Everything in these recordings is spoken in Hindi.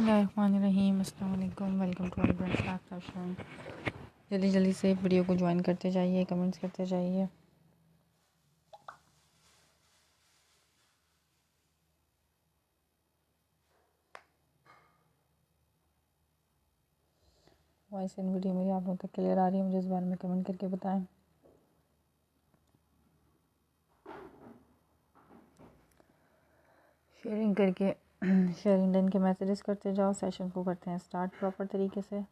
बिस्मिल्लाहिर्रहमानिर्रहीम, अस्सलाम वालेकुम, welcome to our brand staff fashion. जल्दी जल्दी से वीडियो को ज्वाइन करते जाइए, कमेंट्स करते जाइए। वॉइस इन वीडियो मेरी आप लोगों तक क्लियर आ रही है? मुझे इस बारे में कमेंट करके बताएं। शेयरिंग करके शेयरिंग डन के मैसेजेस करते जाओ। सेशन को करते हैं स्टार्ट प्रॉपर तरीके से।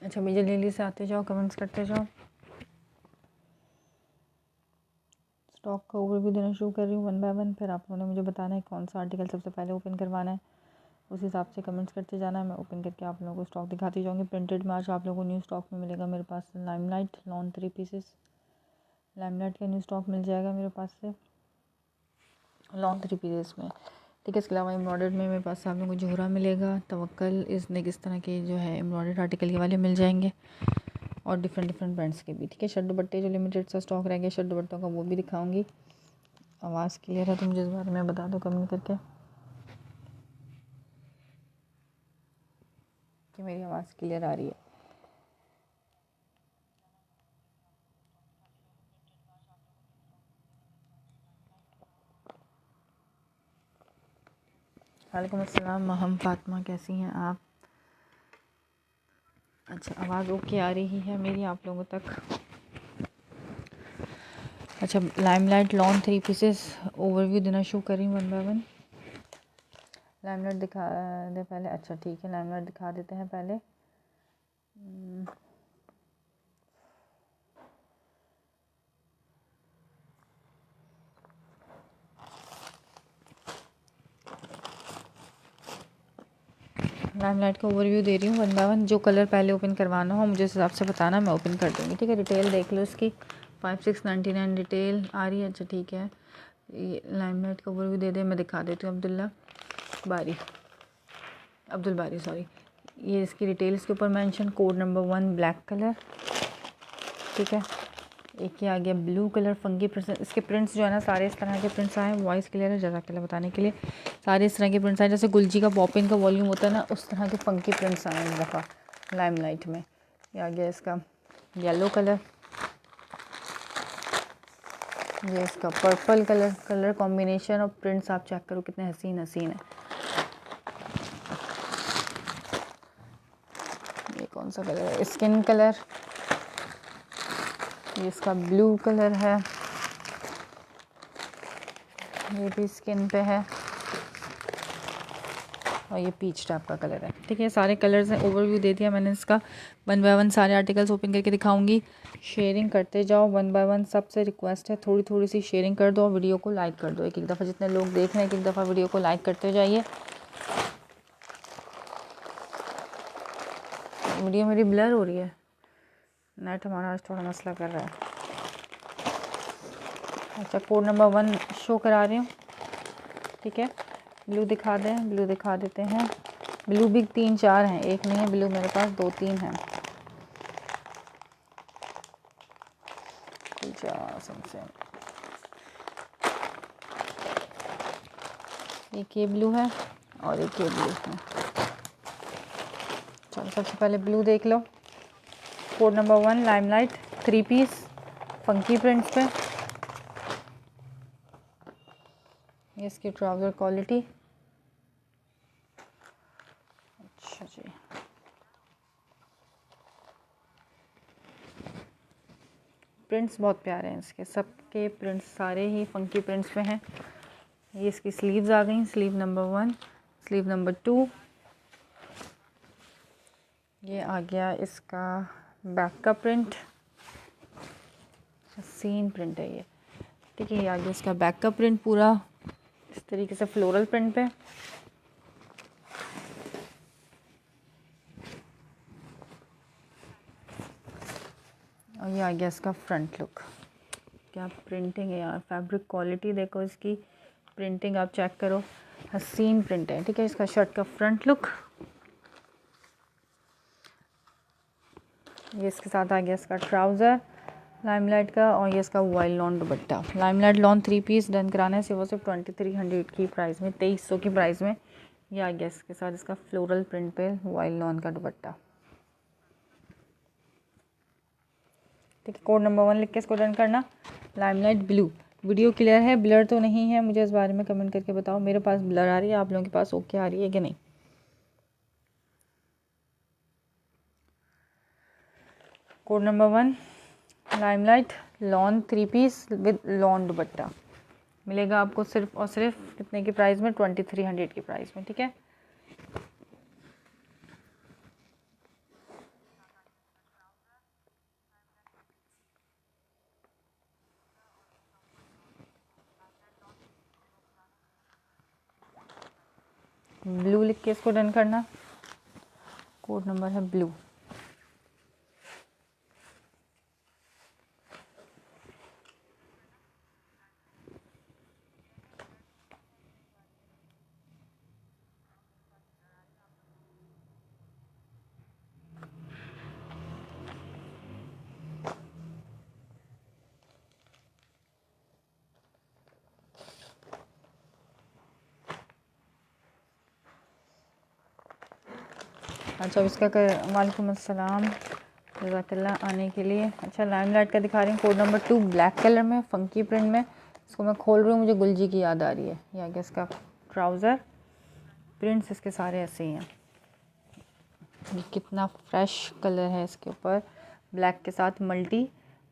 अच्छा, मुझे जल्दी से आते जाओ, कमेंट्स करते जाओ। स्टॉक का ओवरव्यू देना शुरू कर रही हूँ वन बाय वन। फिर आप लोगों ने मुझे बताना है कौन सा आर्टिकल सबसे पहले ओपन करवाना है। उस हिसाब से कमेंट्स करते जाना है। मैं ओपन करके आप लोगों को स्टॉक दिखाती जाऊँगी। प्रिंटेड में आज आप लोगों को न्यू स्टॉक में मिलेगा मेरे पास लाइमलाइट लॉन 3 पीसेस। लाइमलाइट का न्यू स्टॉक मिल जाएगा मेरे पास से लॉन 3 पीसेस में। ठीक है, इसके अलावा एम्ब्रॉयडर्ड में मेरे पास आप लोगों को जोहरा मिलेगा, तवक्कल, इसने किस तरह के जो है एम्ब्रॉयडर्ड आर्टिकल के वाले मिल जाएंगे और डिफरेंट ब्रांड्स के भी। ठीक है, शर्ट दुपट्टे जो लिमिटेड सा स्टॉक रह गया शर्ट दुपट्टों का, वो भी दिखाऊंगी। आवाज़ क्लियर है तो मुझे इस बारे में बता दो कमेंट करके कि मेरी आवाज़ क्लियर आ रही है। वालेकुम अस्सलाम महम फातिमा, कैसी हैं आप? अच्छा, आवाज़ ओके आ रही है मेरी आप लोगों तक? अच्छा, लाइमलाइट लॉन 3 पीसेस ओवरव्यू देना शुरू कर रही हूँ वन बाय वन। लाइमलाइट दिखा दे पहले। अच्छा ठीक है, लाइमलाइट दिखा देते हैं पहले। लाइमलाइट का ओवरव्यू दे रही हूँ वन बाय वन। जो कलर पहले ओपन करवाना हो मुझे इस हिसाब से बताना, मैं ओपन कर दूँगी। ठीक है, डिटेल देख लो इसकी। 5699 डिटेल आ रही है। अच्छा ठीक है, ये लाइमलाइट का ओवरव्यू दे दे, मैं दिखा देती हूँ। अब्दुल बारी सॉरी, ये इसकी डिटेल इसके ऊपर mention. Code number 1 black colour. ठीक है, एक ये आ गया ब्लू कलर फंगी प्रिंट्स। इसके प्रिंट्स जो है ना सारे इस तरह के प्रिंट्स आए हैं। वॉइस क्लियर है जज़ाकल्लाह बताने के लिए। सारे इस तरह के प्रिंट्स आए, जैसे गुलजी का पॉपिन का वॉल्यूम होता है ना, उस तरह के फंकी प्रिंट्स आए हैं इस दफ़ा लाइमलाइट में। ये आ गया इसका येलो कलर, ये इसका पर्पल कलर कॉम्बिनेशन और प्रिंट्स आप चेक करो कितने हसीन हसीन है। ये कौन सा कलर है? Skin colour. ये इसका ब्लू कलर है, ये भी स्किन पे है, और ये पीच टाइप का कलर है। ठीक है, सारे कलर्स हैं, ओवरव्यू दे दिया मैंने इसका। वन बाय वन सारे आर्टिकल्स ओपन करके दिखाऊंगी। शेयरिंग करते जाओ वन बाय वन। सबसे रिक्वेस्ट है थोड़ी थोड़ी सी शेयरिंग कर दो और वीडियो को लाइक कर दो। एक एक दफ़ा जितने लोग देख रहे हैं एक एक दफ़ा वीडियो को लाइक करते जाइए। वीडियो मेरी ब्लर हो रही है, नेट हमारा आज थोड़ा मसला कर रहा है। अच्छा, कोड नंबर 1 शो करा रही हूँ। ठीक है, ब्लू दिखा देते हैं। ब्लू भी 3-4 हैं, एक नहीं है ब्लू मेरे पास, 2-3 हैं। एक ये ब्लू है और एक ये ब्लू है। चलो सबसे पहले ब्लू देख लो। Code number 1 limelight 3 piece funky prints पे। ये इसकी ट्राउज़र क्वालिटी। अच्छा जी, प्रिंट्स बहुत प्यारे हैं इसके, सबके प्रिंट्स सारे ही फंकी प्रिंट्स में हैं। ये इसकी स्लीव्स आ गई, स्लीव नंबर 1, स्लीव नंबर 2। ये आ गया इसका बैक का प्रिंट, सीन प्रिंट है ये, ठीक है। ये आ गया इसका बैक का प्रिंट पूरा इस तरीके से फ्लोरल प्रिंट पे। और ये आ गया इसका फ्रंट लुक। क्या प्रिंटिंग है यार, फैब्रिक क्वालिटी देखो इसकी, प्रिंटिंग आप चेक करो, हसीन प्रिंट है, ठीक है। इसका शर्ट का फ्रंट लुक, ये इसके साथ आ गया इसका ट्राउज़र लाइमलाइट का, और ये इसका wild lawn dupatta. Limelight lawn 3 piece done कराना है सिर्फ 2300 की प्राइस में, 2300 की प्राइस में। ये आ गया इसके साथ इसका फ्लोरल प्रिंट पे वाइल्ड लॉन का दुपट्टा, ठीक है। कोड नंबर 1 लिख के इसको डन करना। Limelight blue. वीडियो क्लियर है, ब्लर तो नहीं है? मुझे इस बारे में कमेंट करके बताओ। मेरे पास ब्लर आ रही है, आप लोगों के पास ओके आ रही है कि नहीं? Code number 1 limelight lawn 3 peace with lawn दुपट्टा मिलेगा आपको सिर्फ और सिर्फ कितने की प्राइस में? 2300 की प्राइस में, ठीक है। ब्लू लिख के इसको डन करना। कोड नंबर है ब्लू। अच्छा, इसका वालेकुम अस्सलाम, जज़ाकल्लाह आने के लिए। अच्छा, लाइमलाइट का दिखा रही हूँ, कोड नंबर 2 ब्लैक कलर में फंकी प्रिंट में। इसको मैं खोल रही हूँ, मुझे गुलजी की याद आ रही है। ये आगे इसका ट्राउज़र, प्रिंट्स इसके सारे ऐसे ही हैं। ये कितना फ्रेश कलर है इसके ऊपर, ब्लैक के साथ मल्टी,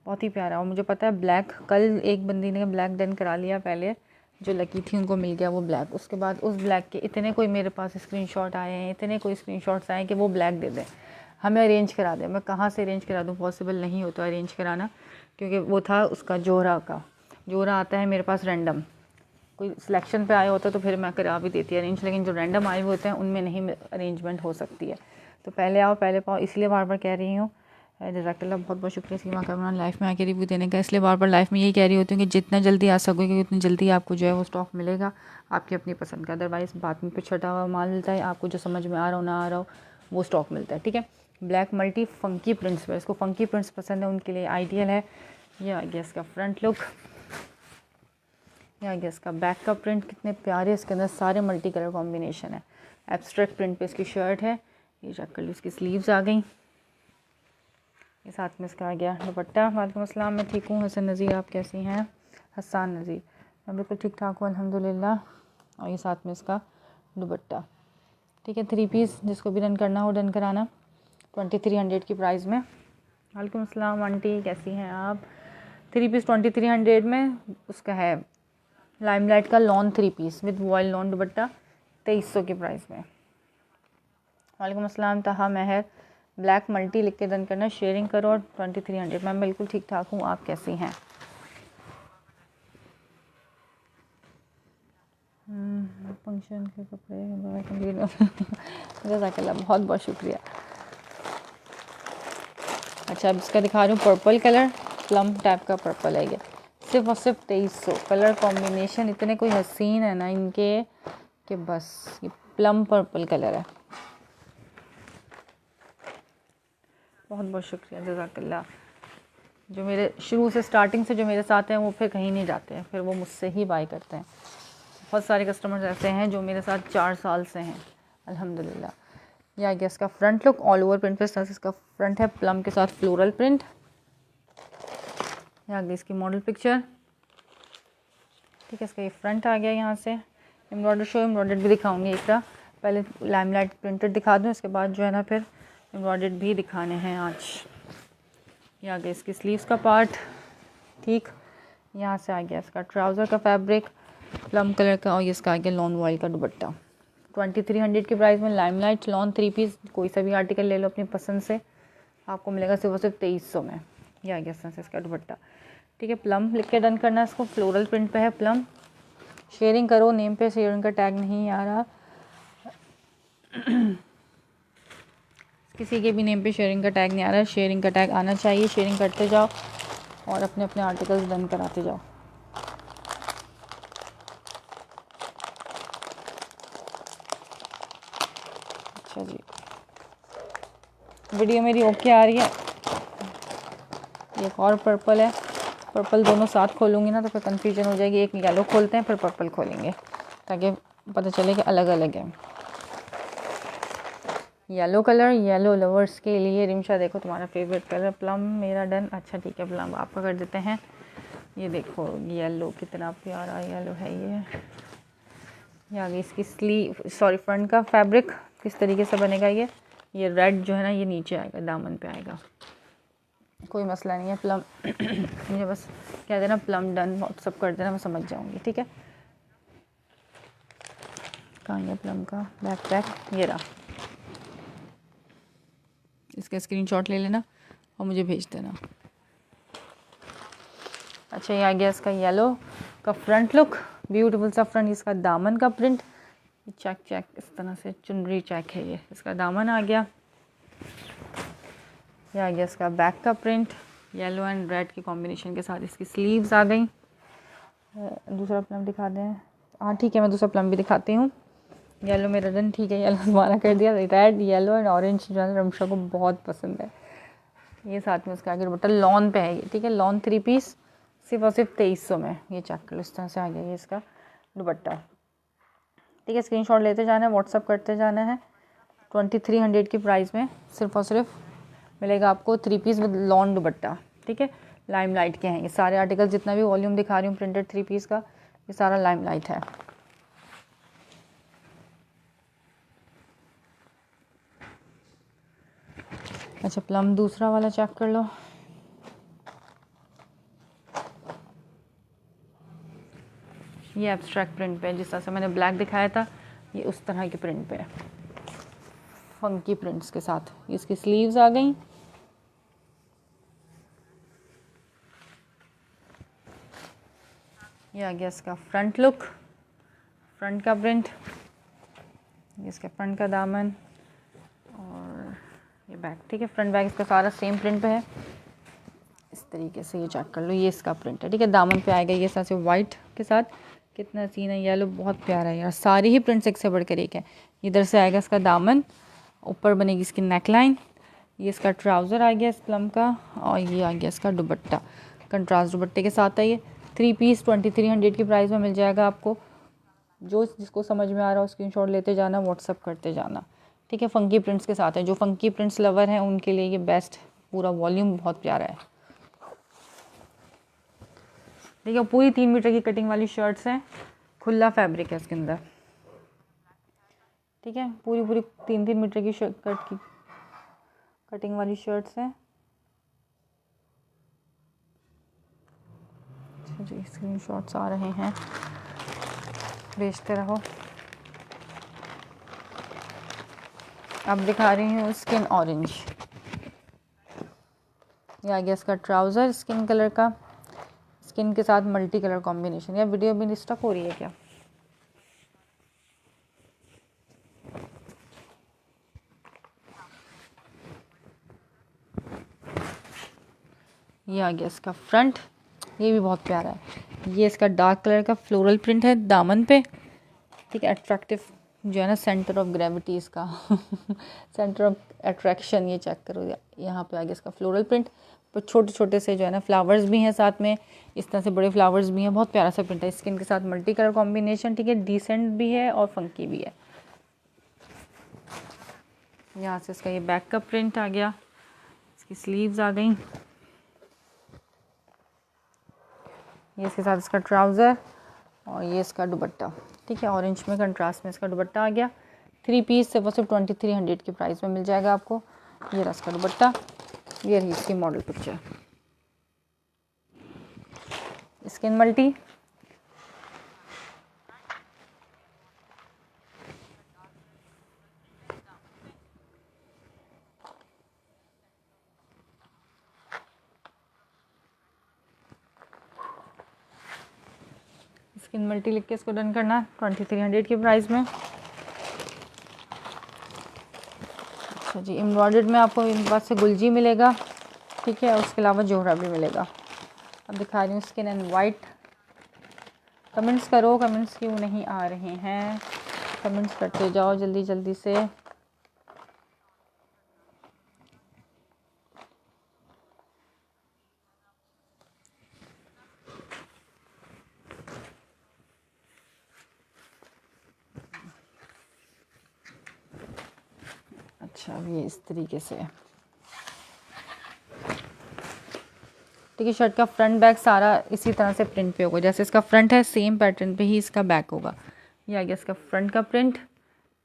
बहुत ही प्यारा। और मुझे पता है ब्लैक, कल एक बंदी ने ब्लैक डन करा लिया, पहले जो लकी थी उनको मिल गया वो ब्लैक। उसके बाद उस ब्लैक के इतने कोई मेरे पास स्क्रीनशॉट आए हैं, इतने कोई स्क्रीनशॉट्स आए हैं कि वो ब्लैक दे दें, हमें अरेंज करा दें। मैं कहाँ से अरेंज करा दूँ? पॉसिबल नहीं होता अरेंज कराना, क्योंकि वो था उसका जोरा का। जोरा आता है मेरे पास रैंडम, कोई सिलेक्शन पे आया होता तो फिर मैं करा भी देती अरेंज, लेकिन जो रैंडम आए हुए होते हैं उनमें नहीं अरेंजमेंट हो सकती है। तो पहले आओ पहले पाओ, इसलिए बार बार कह रही हूँ। जज़ाकल्लाह, बहुत बहुत शुक्रिया सीमा कमरान लाइफ में आके रिव्यू देने का। इसलिए बार बार लाइफ में यही कह रही होती हूँ कि जितना जल्दी आ सकोगे उतनी जल्दी आपको जो है वो स्टॉक मिलेगा आपकी अपनी पसंद का। अदरवाइज़ बाद में पे छटा हुआ माल मिलता है, आपको जो समझ में आ रहा हो ना आ रहा हो वो स्टॉक मिलता है, ठीक है। ब्लैक मल्टी फंकी प्रिंट्स पर, इसको फंकी प्रिंट्स पसंद है उनके लिए आइडियल है। ये आ गया इसका फ्रंट लुक, ये आ गया इसका बैक का प्रिंट, कितने प्यारे इसके अंदर सारे मल्टी कलर कॉम्बिनेशन है। एब्स्ट्रैक्ट प्रिंट पे इसकी शर्ट है, ये चेक कर लो, इसकी स्लीव्स आ गई। ये साथ में इसका आ गया दुपट्टा। वालेकुम अस्सलाम, मैं ठीक हूँ। हसन नज़ीर, आप कैसी हैं? हसन नज़ीर, मैं बिल्कुल ठीक ठाक हूँ अल्हम्दुलिल्लाह। और ये साथ में इसका दुपट्टा, ठीक है। 3 पीस जिसको भी डन करना हो डन कराना, 2300 की प्राइस में। वालेकुम अस्सलाम आंटी, कैसी हैं आप? 3 पीस 2300 में उसका है लाइमलाइट का lawn 3 peace with vial lawn दुपट्टा, 2300 की प्राइस में। वालेकुम अस्सलाम तहा महर, ब्लैक मल्टी लिख के डन करना, शेयरिंग करो और 2300। मैं बिल्कुल ठीक ठाक हूँ, आप कैसी हैं? फंक्शन के कपड़े जज़ाकल्लाह, बहुत बहुत शुक्रिया। अच्छा, अब इसका दिखा रही हूँ पर्पल कलर, प्लम टाइप का पर्पल है ये, सिर्फ और सिर्फ 2300। कलर कॉम्बिनेशन इतने कोई हसीन है ना इनके कि बस। ये प्लम पर्पल कलर है, बहुत बहुत शुक्रिया जज़ाकल्लाह। जो मेरे शुरू से स्टार्टिंग से जो मेरे साथ हैं वो फिर कहीं नहीं जाते हैं, फिर वो मुझसे ही बाय करते हैं। बहुत सारे कस्टमर्स ऐसे हैं जो मेरे साथ 4 साल से हैं अल्हम्दुलिल्लाह। ये आ गया इसका front look, all over print पे साथ इसका फ्रंट है प्लम के साथ फ्लोरल प्रिंट। ये आ गई इसकी मॉडल पिक्चर, ठीक है। इसका ये फ्रंट आ गया, यहाँ से एम्ब्रॉयडर शो एम्ब्रॉयडर भी दिखाऊंगी एक तरह। पहले लाइमलाइट प्रिंटेड दिखा दूँ, इसके बाद जो है ना फिर एम्ब्रॉयडर्ड भी दिखाने हैं आज। ये आ गया इसकी स्लीव्स का पार्ट, ठीक, यहाँ से आ गया इसका ट्राउज़र का फैब्रिक प्लम कलर का, और ये इसका आ गया लॉन वॉयल का दुपट्टा। 2300 की प्राइस में लाइमलाइट लॉन 3 पीस, कोई सा भी आर्टिकल ले लो अपनी पसंद से, आपको मिलेगा सिर्फ और सिर्फ 2300 में। ये आ गया इसका दुपट्टा। ठीक है, प्लम लिख के डन करना है इसको, फ्लोरल प्रिंट पे है प्लम। शेयरिंग करो, नेम पे शेयरिंग का टैग नहीं आ रहा किसी के भी नेम पे शेयरिंग का टैग नहीं आ रहा, शेयरिंग का टैग आना चाहिए। शेयरिंग करते जाओ और अपने अपने आर्टिकल्स डन कराते जाओ। अच्छा जी, वीडियो मेरी ओके आ रही है। एक और पर्पल है, पर्पल दोनों साथ खोलूँगी ना तो फिर कन्फ्यूजन हो जाएगी। एक येलो खोलते हैं फिर पर्पल खोलेंगे ताकि पता चले कि अलग अलग है। येलो कलर, येलो लवर्स के लिए रिमशा देखो तुम्हारा फेवरेट कलर प्लम, मेरा डन। अच्छा ठीक है, प्लम आपका कर देते हैं। ये देखो येलो कितना प्यारा येलो है ये आगे इसकी स्लीव सॉरी फ्रंट का फैब्रिक किस तरीके से बनेगा। ये रेड जो है ना ये नीचे आएगा, दामन पे आएगा, कोई मसला नहीं है। प्लम मुझे बस कह देना प्लम डन, व्हाट्सअप कर देना, मैं समझ जाऊंगी। ठीक है, कहाँ है प्लम का बैक पैक, ये रहा। इसका स्क्रीनशॉट ले लेना और मुझे भेज देना। अच्छा, ये आ गया इसका येलो का फ्रंट लुक, ब्यूटीफुल सा फ्रंट। इसका दामन का प्रिंट चेक चेक इस तरह से चुनरी चेक है, ये इसका दामन आ गया। ये आ गया इसका बैक का प्रिंट, येलो एंड रेड की कॉम्बिनेशन के साथ इसकी स्लीव्स आ गई। दूसरा प्लम दिखा दें, हाँ ठीक है, मैं दूसरा प्लम भी दिखाती हूँ। येलो मेरा डन, ठीक है, येलो तुम्हारा कर दिया। रेड, येलो एंड ऑरेंज जो है रमशा को बहुत पसंद है। ये साथ में उसका आगे दुपट्टा लॉन पे है ये, ठीक है, लॉन 3 पीस सिर्फ और सिर्फ 2300 में। ये चेक कर लो, इस तरह से आ गया ये इसका दुपट्टा। ठीक है, स्क्रीनशॉट लेते जाना है, व्हाट्सअप करते जाना है। 2300 की प्राइस में सिर्फ और सिर्फ मिलेगा आपको 3 पीस विद लॉन दुपट्टा। ठीक है, लाइमलाइट के हैं ये सारे आर्टिकल, जितना भी वॉल्यूम दिखा रही हूँ प्रिंटेड 3 पीस का, ये सारा लाइमलाइट है। अच्छा, प्लम दूसरा वाला चेक कर लो। ये एब्स्ट्रैक्ट प्रिंट पे है, जिस तरह से मैंने ब्लैक दिखाया था ये उस तरह के प्रिंट पे है, फंकी प्रिंट्स के साथ। इसकी स्लीव्स आ गई। ये आ गया इसका फ्रंट लुक, फ्रंट का प्रिंट, इसका फ्रंट का दामन और ये बैक। ठीक है, फ्रंट बैक इसका सारा सेम प्रिंट पे है, इस तरीके से ये चेक कर लो। ये इसका प्रिंट है, ठीक है, दामन पे आएगा ये साथ से वाइट के साथ। कितना सीन है, येलो बहुत प्यारा है यार, सारी ही प्रिंट्स एक से बढ़कर एक है। इधर से आएगा इसका दामन, ऊपर बनेगी इसकी नेकलाइन, ये इसका ट्राउज़र आ गया इस प्लम का, और ये आ गया इसका दुपट्टा, कंट्रास्ट दुपट्टे के साथ है ये। 3 पीस 2300 की प्राइस में मिल जाएगा आपको। जो जिसको समझ में आ रहा हो स्क्रीनशॉट लेते जाना, व्हाट्सअप करते जाना। ठीक है, फंकी प्रिंट्स के साथ है, जो फंकी प्रिंट्स लवर हैं उनके लिए ये बेस्ट, पूरा वॉल्यूम बहुत प्यारा है। देखिए, पूरी 3 मीटर की कटिंग वाली शर्ट्स हैं, खुला फैब्रिक है इसके अंदर। ठीक है, पूरी पूरी 3-3 मीटर की कट की कटिंग वाली शर्ट्स हैं। अच्छा जी, स्क्रीनशॉट्स आ रहे हैं, भेजते रहो। अब दिखा रही हूँ स्किन ऑरेंज। ये आ गया इसका ट्राउज़र स्किन कलर का, स्किन के साथ मल्टी कलर कॉम्बिनेशन। या वीडियो भी डिस्टर्ब हो रही है क्या? ये आ गया इसका फ्रंट, ये भी बहुत प्यारा है। ये इसका डार्क कलर का फ्लोरल प्रिंट है दामन पे। ठीक है, अट्रैक्टिव जो है ना, सेंटर ऑफ ग्रेविटी इसका सेंटर ऑफ अट्रैक्शन, ये चेक करो, यहाँ पे आ गया इसका फ्लोरल प्रिंट। पर छोटे छोटे से जो है ना फ्लावर्स भी हैं साथ में, इस तरह से बड़े फ्लावर्स भी हैं, बहुत प्यारा सा प्रिंट है। स्किन के साथ मल्टी कलर कॉम्बिनेशन, ठीक है, डिसेंट भी है और फंकी भी है। यहाँ से इसका ये बैक का प्रिंट आ गया, इसकी स्लीव्स आ गई, ये इसके साथ इसका ट्राउज़र और ये इसका दुपट्टा। ठीक है, ऑरेंज में कंट्रास्ट में इसका दुपट्टा आ गया। 3 पीस से सिर्फ 2300 की प्राइस में मिल जाएगा आपको। ये रहा इसका दुपट्टा, ये रही इसकी model picture. Skin multi, skin multi लिख के इसको डन करना 2300 की प्राइस में। अच्छा जी, एम्ब्रॉयडर्ड में आपको इन पास से गुलजी मिलेगा, ठीक है, उसके अलावा जोहरा भी मिलेगा। अब दिखा रही हूँ स्किन एंड वाइट। कमेंट्स करो, कमेंट्स क्यों नहीं आ रहे हैं, कमेंट्स करते जाओ जल्दी जल्दी से। अच्छा, अब ये इस तरीके से, ठीक है। शर्ट का फ्रंट बैक सारा इसी तरह से प्रिंट पे होगा, जैसे इसका फ्रंट है सेम पैटर्न पे ही इसका बैक होगा। ये आ गया इसका फ्रंट का प्रिंट,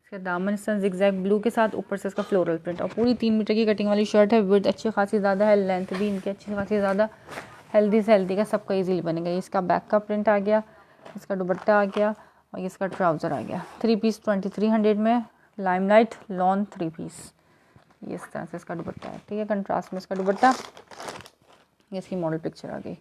इसका दामन इस तरह जिगजैग ब्लू के साथ, ऊपर से इसका फ्लोरल प्रिंट, और पूरी 3 मीटर की कटिंग वाली शर्ट है। विड्थ अच्छी खासी ज़्यादा है, लेंथ भी इनकी अच्छी खासी ज़्यादा, हेल्दी से हेल्दी का सबका ईजीली बनेगा। ये इसका बैक का प्रिंट आ गया, इसका दुपट्टा आ गया, और ये इसका ट्राउज़र आ गया। 3 पीस 2300 में, लाइमलाइट लॉन 3 पीस। ये इस तरह से इसका दुपट्टा है, ठीक है, कंट्रास्ट में इसका दुपट्टा। ये इसकी मॉडल पिक्चर आ गई।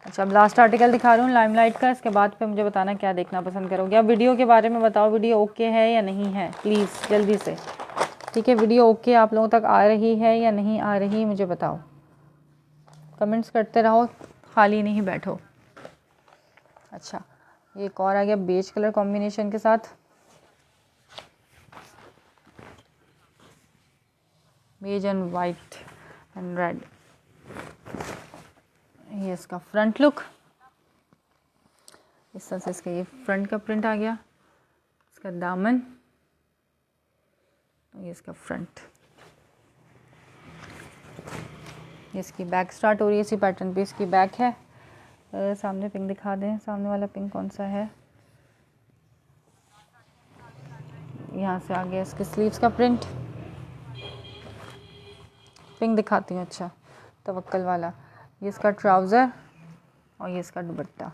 अच्छा, अब लास्ट आर्टिकल दिखा रही हूँ लाइमलाइट का। इसके बाद पे मुझे बताना क्या देखना पसंद करोगे। अब वीडियो के बारे में बताओ, वीडियो ओके है या नहीं है, प्लीज़ जल्दी से, ठीक है। वीडियो ओके आप लोगों तक आ रही है या नहीं आ रही, मुझे बताओ, कमेंट्स करते रहो, खाली नहीं बैठो। अच्छा, ये एक और आ गया बेज कलर कॉम्बिनेशन के साथ, beige and white and red. ये इसका फ्रंट लुक, इस तरह से इसका ये फ्रंट का प्रिंट आ गया, इसका दामन, ये इसका फ्रंट। ये इसकी बैक स्टार्ट हो रही है, इसी पैटर्न पे इसकी बैक है। सामने पिंक दिखा दें, सामने वाला पिंक कौन सा है, यहाँ से आ गया इसके स्लीव्स का प्रिंट। पिंक दिखाती हूँ, अच्छा, तवक्कल वाला। ये इसका ट्राउज़र, और ये इसका दुपट्टा,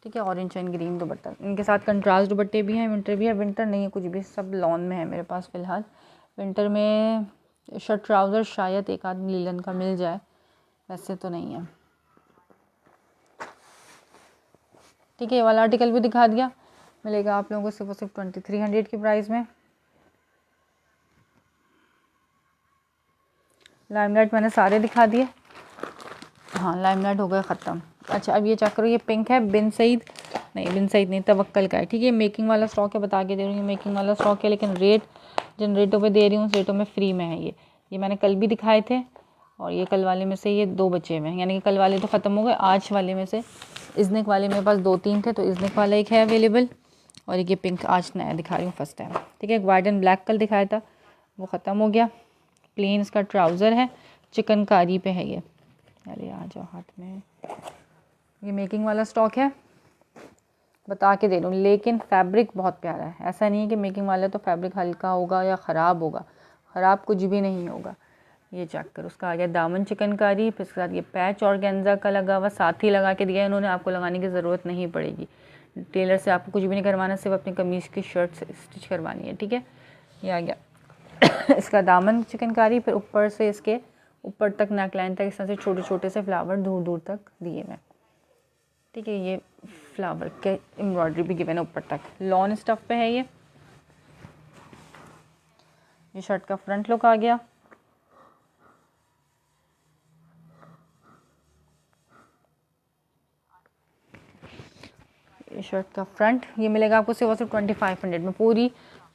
ठीक है, ऑरेंज एंड ग्रीन दुपट्टा। इनके साथ कंट्रास्ट दुपट्टे भी हैं, विंटर भी है, विंटर नहीं है कुछ भी, सब लॉन में है मेरे पास फ़िलहाल। विंटर में शर्ट ट्राउज़र शायद एक आध लीलन का मिल जाए, वैसे तो नहीं है, ठीक है। ये वाला आर्टिकल भी दिखा दिया, मिलेगा आप लोगों को सिर्फ और सिर्फ 2300 की प्राइस में। लाइमलाइट मैंने सारे दिखा दिए, हाँ लाइमलाइट हो गया ख़त्म। अच्छा, अब ये चेक करो, ये पिंक है, बिन सईद नहीं, तवक्कल का है, ठीक है। मेकिंग वाला स्टॉक है, बता के दे रही हूँ, मेकिंग वाला स्टॉक है, लेकिन रेट जिन रेटों पे दे रही हूँ उस रेटों में फ्री में है। ये मैंने कल भी दिखाए थे, और ये कल वाले में से ये 2 बचे हुए हैं, यानी कि कल वाले तो ख़त्म हो गए, आज वाले में से इज़निक वाले मेरे पास 2-3 थे, तो इज़निक वाला एक है अवेलेबल, और ये पिंक आज नया दिखा रही हूँ फर्स्ट टाइम, ठीक है। एक वाइट एंड ब्लैक कल दिखाया था, वो ख़त्म हो गया। प्लेन इसका ट्राउज़र है, चिकनकारी पे है ये, अरे आ जाओ हाथ में। ये मेकिंग वाला स्टॉक है, बता के दे रही हूँ, लेकिन फैब्रिक बहुत प्यारा है। ऐसा नहीं है कि मेकिंग वाला तो फैब्रिक हल्का होगा या ख़राब होगा, ख़राब कुछ भी नहीं होगा। ये चेक कर, उसका आ गया दामन चिकनकारी, फिर उसके साथ ये पैच ऑर्गेन्जा का लगा हुआ, साथ ही लगा के दिया है इन्होंने, आपको लगाने की ज़रूरत नहीं पड़ेगी। टेलर से आपको कुछ भी नहीं करवाना, सिर्फ अपनी कमीज़ की शर्ट से स्टिच करवानी है, ठीक है। ये आ गया इसका दामन चिकनकारी, फिर ऊपर से इसके ऊपर तक नेकलाइन तक इस तरह से छोटे छोटे से फ्लावर दूर दूर तक दिए हुए, ठीक है। ये फ्लावर के एम्ब्रॉयडरी भी गिवन है ऊपर तक, लॉन स्टफ पे है ये शर्ट का फ्रंट लुक आ गया। ये शर्ट का फ्रंट, ये मिलेगा आपको सिर्फ 2500 में। पूरी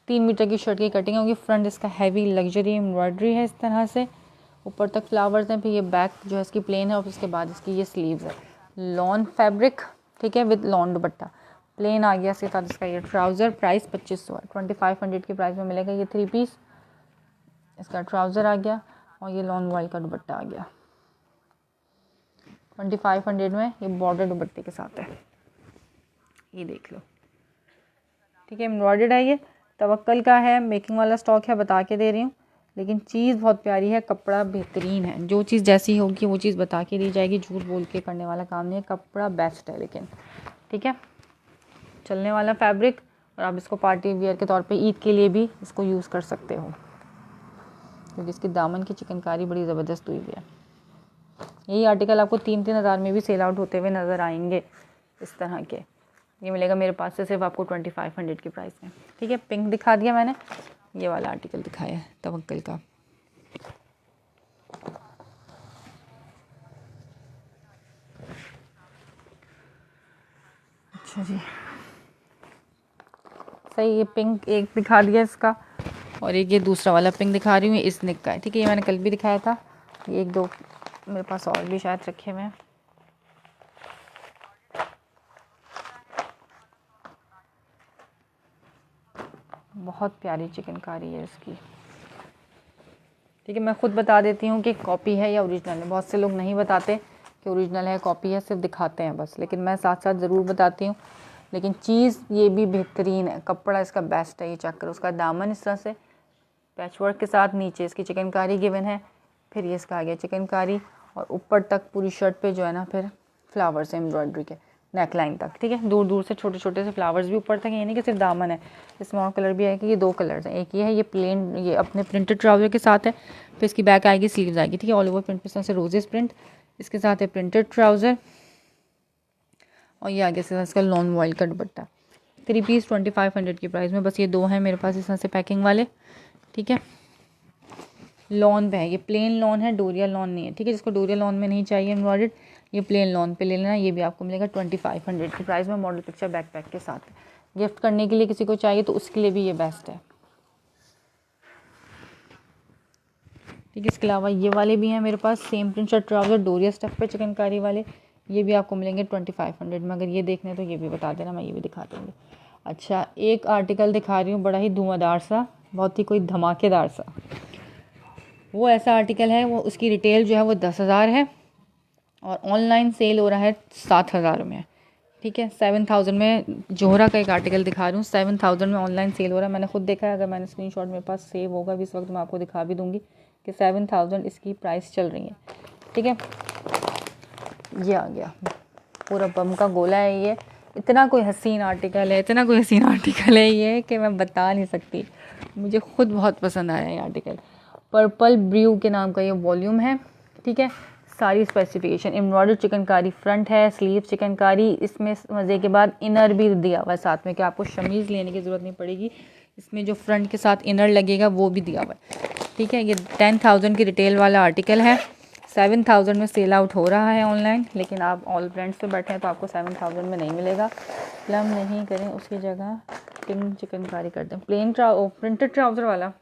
3 मीटर की शर्ट की कटिंग होगी। फ्रंट इसका हैवी लग्जरी एम्ब्रॉयडरी है, इस तरह से ऊपर तक फ्लावर्स हैं। फिर ये बैक जो है इसकी प्लेन है, और उसके बाद इसकी ये स्लीव्स है, लॉन फैब्रिक, ठीक है, विद लॉन दुपट्टा। प्लेन आ गया, इसके साथ इसका ये ट्राउज़र, प्राइस 2500 है, 2500 की प्राइस में मिलेगा ये 3 पीस। इसका ट्राउज़र आ गया, और ये लॉन वाइल का दुपट्टा आ गया। 2500 में ये बॉर्डर दुपट्टे के साथ है, ये देख लो। ठीक है, एम्ब्रॉयडर्ड है, ये तवक्कल का है, मेकिंग वाला स्टॉक है, बता के दे रही हूँ। लेकिन चीज़ बहुत प्यारी है, कपड़ा बेहतरीन है, जो चीज़ जैसी होगी वो चीज़ बता के दी जाएगी, झूठ बोल के करने वाला काम नहीं है, कपड़ा बेस्ट है लेकिन। ठीक है, चलने वाला फैब्रिक, और आप इसको पार्टी वियर के तौर पे ईद के लिए भी इसको यूज़ कर सकते हो, क्योंकि इसकी दामन की चिकनकारी बड़ी ज़बरदस्त हुई हुई है। यही आर्टिकल आपको 3-3 हज़ार में भी सेल आउट होते हुए नज़र आएंगे इस तरह के। ये मिलेगा मेरे पास से सिर्फ आपको 2500 की प्राइस में। ठीक है, पिंक दिखा दिया मैंने, ये वाला आर्टिकल दिखाया है तवक्कल का। अच्छा जी, सही, ये पिंक एक दिखा दिया इसका, और एक ये दूसरा वाला पिंक दिखा रही हूँ, इस नेक का है। ठीक है, ये मैंने कल भी दिखाया था, ये 1-2 मेरे पास और भी शायद रखे हुए हैं। बहुत प्यारी चिकनकारी है इसकी। ठीक है, मैं खुद बता देती हूँ कि कॉपी है या ओरिजिनल है। बहुत से लोग नहीं बताते कि ओरिजिनल है कॉपी है, सिर्फ दिखाते हैं बस, लेकिन मैं साथ साथ ज़रूर बताती हूँ। लेकिन चीज़ ये भी बेहतरीन है, कपड़ा इसका बेस्ट है, ये चेक करो। उसका दामन इस तरह से पैचवर्क के साथ, नीचे इसकी चिकनकारी गिवन है, फिर ये इसका आ गया चिकनकारी, और ऊपर तक पूरी शर्ट पे जो है ना फिर फ्लावर्स एम्ब्रॉयडरी के नेक लाइन तक। ठीक है, दूर दूर से छोटे छोटे से फ्लावर्स भी ऊपर तक हैं, ये नहीं कि सिर्फ दामन है। इसमें और कलर भी है कि ये 2 कलर्स हैं, एक ये है, ये प्लेन, ये अपने प्रिंटेड ट्राउज़र के साथ है, फिर इसकी बैक आएगी, स्लीव्स आएगी। ठीक है, ऑल ओवर प्रिंट से रोजेस प्रिंट, इसके साथ है प्रिंटेड ट्राउज़र, और ये आगे से इसका लॉन वॉइल का दुपट्टा। 3 पीस 2500 की प्राइस में। बस ये 2 हैं मेरे पास इस तरह से पैकिंग वाले। ठीक है, लॉन पे है, ये प्लेन लॉन है, डोरिया लॉन नहीं है। ठीक है, जिसको डोरिया लॉन में नहीं चाहिए एम्ब्रॉयडर्ड, ये प्लेन लॉन पे ले लेना। ये भी आपको मिलेगा 2500 की प्राइस में, मॉडल पिक्चर बैकपैक के साथ। गिफ्ट करने के लिए किसी को चाहिए तो उसके लिए भी ये बेस्ट है। ठीक है, इसके अलावा ये वाले भी हैं मेरे पास, सेम प्रिंट शर्ट ट्राउज़र डोरिया स्टफ पे चिकनकारी वाले, ये भी आपको मिलेंगे 2500 में। अगर ये देखने तो ये भी बता देना, मैं ये भी दिखा दूँगी। अच्छा, एक आर्टिकल दिखा रही हूँ बड़ा ही धुआंधार सा, बहुत ही कोई धमाकेदार सा। वो ऐसा आर्टिकल है, वो उसकी रिटेल जो है वो 10,000 है, और ऑनलाइन सेल हो रहा है 7,000 में। ठीक है, 7,000 में जोहरा का एक आर्टिकल दिखा रही हूँ, 7,000 में ऑनलाइन सेल हो रहा है। मैंने खुद देखा है, अगर मैंने स्क्रीनशॉट मेरे पास सेव होगा भी इस वक्त मैं आपको दिखा भी दूँगी कि 7,000 इसकी प्राइस चल रही है। ठीक है, ये आ गया पूरा बम का गोला है ये। इतना कोई हसीन आर्टिकल है, इतना कोई हसीन आर्टिकल है ये कि मैं बता नहीं सकती, मुझे खुद बहुत पसंद आया ये आर्टिकल। पर्पल ब्रू के नाम का ये वॉल्यूम है। ठीक है, सारी स्पेसिफिकेशन, एम्ब्रॉयडर्ड चिकनकारी फ्रंट है, स्लीव चिकनकारी, इसमें मज़े के बाद इनर भी दिया हुआ है साथ में, कि आपको शमीज़ लेने की ज़रूरत नहीं पड़ेगी, इसमें जो फ्रंट के साथ इनर लगेगा वो भी दिया हुआ है। ठीक है, ये 10,000 की रिटेल वाला आर्टिकल है, 7,000 में सेल आउट हो रहा है ऑनलाइन, लेकिन आप ऑल ब्रांड्स पे बैठे हैं तो आपको 7,000 में नहीं मिलेगा। प्लम नहीं करें, उसकी जगह पिंक चिकनकारी कर दें, प्लेन प्रिंटेड ट्राउज़र वाला,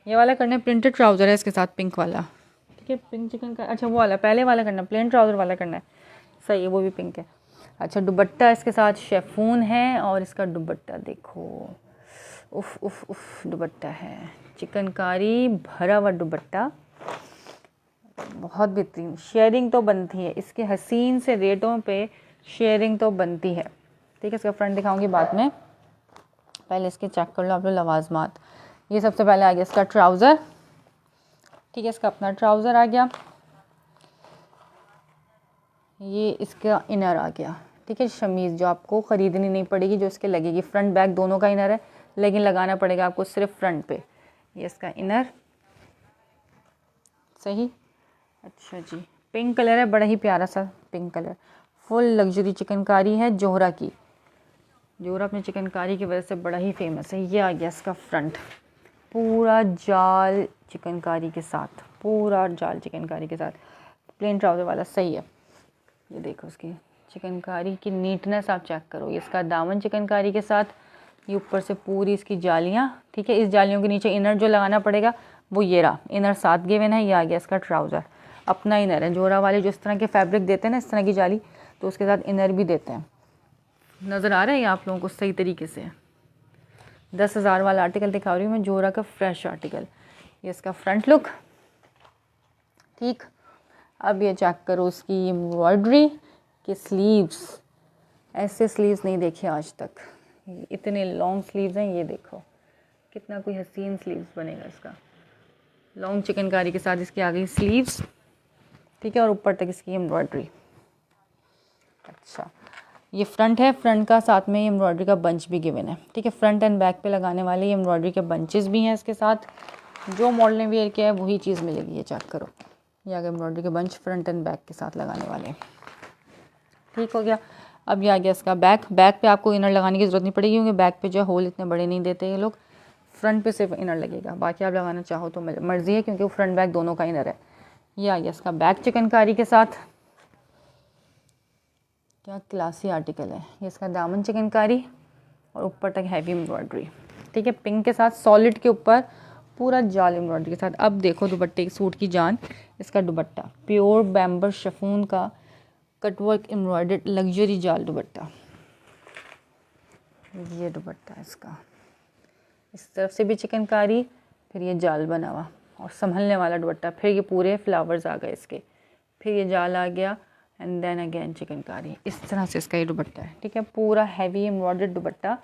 ये वाला करना है, प्रिंटेड ट्राउज़र है इसके साथ पिंक वाला। ठीक है, पिंक चिकन का, अच्छा वो वाला पहले वाला करना है, प्लेन ट्राउज़र वाला करना है, सही है, वो भी पिंक है। अच्छा, दुपट्टा इसके साथ शेफून है, और इसका दुपट्टा देखो, उफ उफ उफ दुपट्टा है, चिकनकारी भरा हुआ दुपट्टा, बहुत बेहतरीन। शेयरिंग तो बनती है इसके हसीन से रेटों पे, शेयरिंग तो बनती है। ठीक है, इसका फ्रंट दिखाऊंगी बाद में, पहले इसके चेक कर लो आप लोग लवाजमात। ये सबसे पहले आ गया इसका ट्राउज़र। ठीक है, इसका अपना ट्राउज़र आ गया, ये इसका इनर आ गया। ठीक है, शमीज़ जो आपको ख़रीदनी नहीं पड़ेगी, जो इसके लगेगी, फ्रंट बैक दोनों का इनर है, लेकिन लगाना पड़ेगा आपको सिर्फ फ्रंट पे। ये इसका इनर, सही। अच्छा जी, पिंक कलर है, बड़ा ही प्यारा सा pink colour, full luxury chikankari है जोहरा की। जोहरा अपनी चिकनकारी की वजह से बड़ा ही फेमस है। ये आ गया इसका फ्रंट, पूरा जाल चिकनकारी के साथ, पूरा जाल चिकनकारी के साथ, प्लेन ट्राउज़र वाला, सही है। ये देखो उसकी चिकनकारी की नीटनेस आप चेक करो। ये इसका दामन चिकनकारी के साथ, ये ऊपर से पूरी इसकी जालियाँ। ठीक है, इस जालियों के नीचे इनर जो लगाना पड़ेगा वो ये रहा, इनर साथ गिवन है। ये आ गया इसका ट्राउज़र, अपना इनर है। जोहरा वाले जो इस तरह के फैब्रिक देते हैं ना, इस तरह की जाली, तो उसके साथ इनर भी देते हैं। नज़र आ रहा है ये आप लोगों को सही तरीके से। 10,000 वाला आर्टिकल दिखा रही हूँ मैं, जोहरा का फ्रेश आर्टिकल। ये इसका फ्रंट लुक, ठीक, अब ये चेक करो उसकी एम्ब्रॉयडरी के स्लीव्स, ऐसे स्लीव्स नहीं देखे आज तक, इतने लॉन्ग स्लीव्स हैं। ये देखो कितना कोई हसीन स्लीव्स बनेगा इसका, लॉन्ग चिकनकारी के साथ इसकी आ गई स्लीव्स, ठीक है, और ऊपर तक इसकी एम्ब्रॉयडरी। अच्छा ये फ्रंट है, फ्रंट का साथ में एम्ब्रॉयडरी का बंच भी गिवन है, ठीक है। फ्रंट एंड बैक पे लगाने वाले एम्ब्रॉयडरी के बंचेस भी हैं इसके साथ, जो मॉडल ने वेयर किया है वही चीज़ मिलेगी। ये चेक करो, ये आ गया एम्ब्रॉयडरी के बंच फ्रंट एंड बैक के साथ लगाने वाले, ठीक हो गया। अब ये आ गया इसका बैक। बैक पे आपको इनर लगाने की ज़रूरत नहीं पड़ेगी क्योंकि बैक पे जो होल इतने बड़े नहीं देते ये लोग, फ्रंट पे सिर्फ इनर लगेगा, बाकी आप लगाना चाहो तो मर्ज़ी है क्योंकि वो फ्रंट बैक दोनों का इनर है। ये आ गया इसका बैक चिकनकारी के साथ, क्या क्लासी आर्टिकल है ये। इसका दामन चिकनकारी और ऊपर तक हैवी एम्ब्रॉयडरी, ठीक है, पिंक के साथ सॉलिड के ऊपर पूरा जाल एम्ब्रॉयडरी के साथ। अब देखो दुपट्टे सूट की जान, इसका दुपट्टा प्योर बैम्बर शिफॉन का कटवर्क एम्ब्रॉयडर्ड लग्जरी जाल दुपट्टा, ये दुपट्टा इसका, इस तरफ से भी चिकनकारी, फिर ये जाल बना हुआ और संभलने वाला दुपट्टा, फिर ये पूरे फ्लावर्स आ गए इसके, फिर ये जाल आ गया एंड देन अगेन चिकनकारी। इस तरह से इसका ये दुपट्टा है, ठीक है, पूरा हैवी एम्ब्रॉयडर्ड दुपट्टा।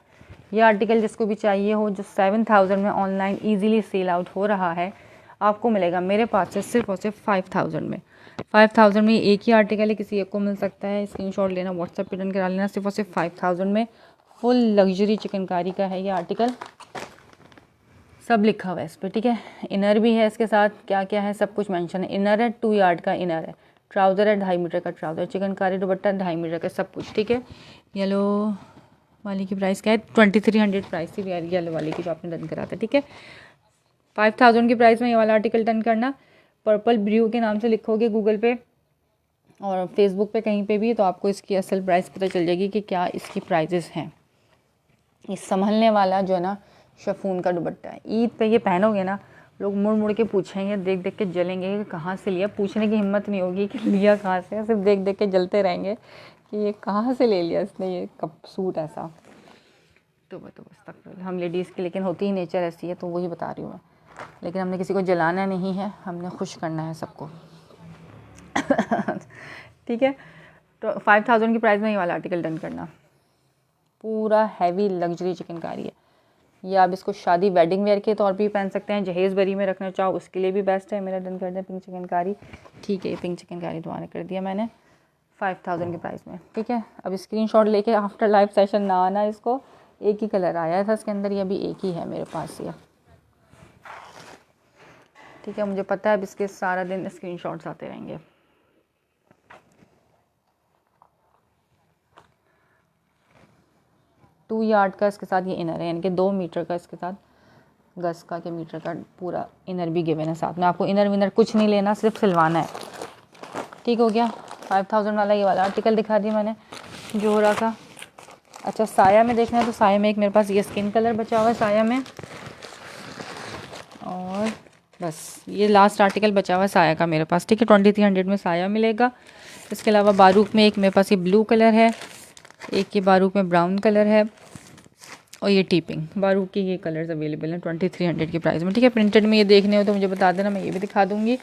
ये आर्टिकल जिसको भी चाहिए हो, जो 7000 में ऑनलाइन ईजिली सेल आउट हो रहा है, आपको मिलेगा मेरे पास से सिर्फ और सिर्फ 5000 में। 5000 में एक ही आर्टिकल है, किसी एक को मिल सकता है, स्क्रीनशॉट लेना, व्हाट्सएप पे डन करा लेना। सिर्फ और सिर्फ 5000 में फुल लग्जरी चिकनकारी का है ये आर्टिकल, सब लिखा हुआ है इस पर, ठीक है। इनर भी है इसके साथ, क्या क्या है सब कुछ मेंशन है। इनर है 2 यार्ड का इनर है, ट्राउज़र है 2.5 मीटर का ट्राउज़र, चिकनकारी दुपट्टा 2.5 मीटर का, सब कुछ ठीक है। येलो वाली की प्राइस क्या है, 2300 प्राइस थी येलो वाली की जो आपने डन करा था, ठीक है। 5000 की प्राइस में ये वाला आर्टिकल डन करना। पर्पल ब्रू के नाम से लिखोगे गूगल पे और फेसबुक पे कहीं पे भी, तो आपको इसकी असल प्राइस पता चल जाएगी कि क्या इसकी प्राइजेस हैं। ये संभलने वाला जो है ना शिफॉन का दुपट्टा है, ईद पे ये पहनोगे ना लोग मुड़ मुड़ के पूछेंगे, देख देख के जलेंगे कि कहाँ से लिया, पूछने की हिम्मत नहीं होगी कि लिया कहाँ से, सिर्फ देख देख के जलते रहेंगे कि ये कहाँ से ले लिया इसने ये कप सूट ऐसा। तो बस तक हम लेडीज़ की लेकिन होती ही नेचर ऐसी है, तो वही बता रही हूँ मैं। लेकिन हमने किसी को जलाना नहीं है, हमने खुश करना है सबको। ठीक है, तो 5000 की प्राइस में ये वाला आर्टिकल डन करना। पूरा हैवी लग्जरी चिकनकारी है ये, आप इसको शादी वेडिंग वेयर के तौर पे भी पहन सकते हैं, जहेज़ बरी में रखना चाहो उसके लिए भी बेस्ट है। मेरा डन कर दें पिंक चिकनकारी, ठीक है, ये पिंक चिकनकारी दोबारा कर दिया मैंने 5000 की प्राइस में, ठीक है। अब स्क्रीनशॉट लेके आफ्टर लाइव सेशन ना आना, इसको एक ही कलर आया था इसके अंदर, ये भी एक ही है मेरे पास ये, ठीक है। मुझे पता है अब इसके सारा दिन स्क्रीनशॉट्स आते रहेंगे। टू यार्ड का इसके साथ ये इनर है, यानी कि 2 मीटर का इसके साथ गज का के मीटर का पूरा इनर भी गिवन है साथ में। आपको इनर विनर कुछ नहीं लेना, सिर्फ सिलवाना है, ठीक हो गया। 5000 वाला ये वाला आर्टिकल दिखा दिया मैंने जोहरा का। अच्छा साया में देखना है तो साया में एक मेरे पास ये स्किन कलर बचा हुआ है साया में, और बस ये लास्ट आर्टिकल बचा हुआ है साया का मेरे पास, ठीक है। 2300 में साया मिलेगा। इसके अलावा बारूक में एक मेरे पास ये ब्लू कलर है, एक ये बारूक में ब्राउन कलर है, और ये टीपिंग बारूक के ये कलर्स अवेलेबल हैं 2300 की प्राइस में, ठीक है। प्रिंटेड में ये देखने हो तो मुझे बता देना, मैं ये भी दिखा दूँगी।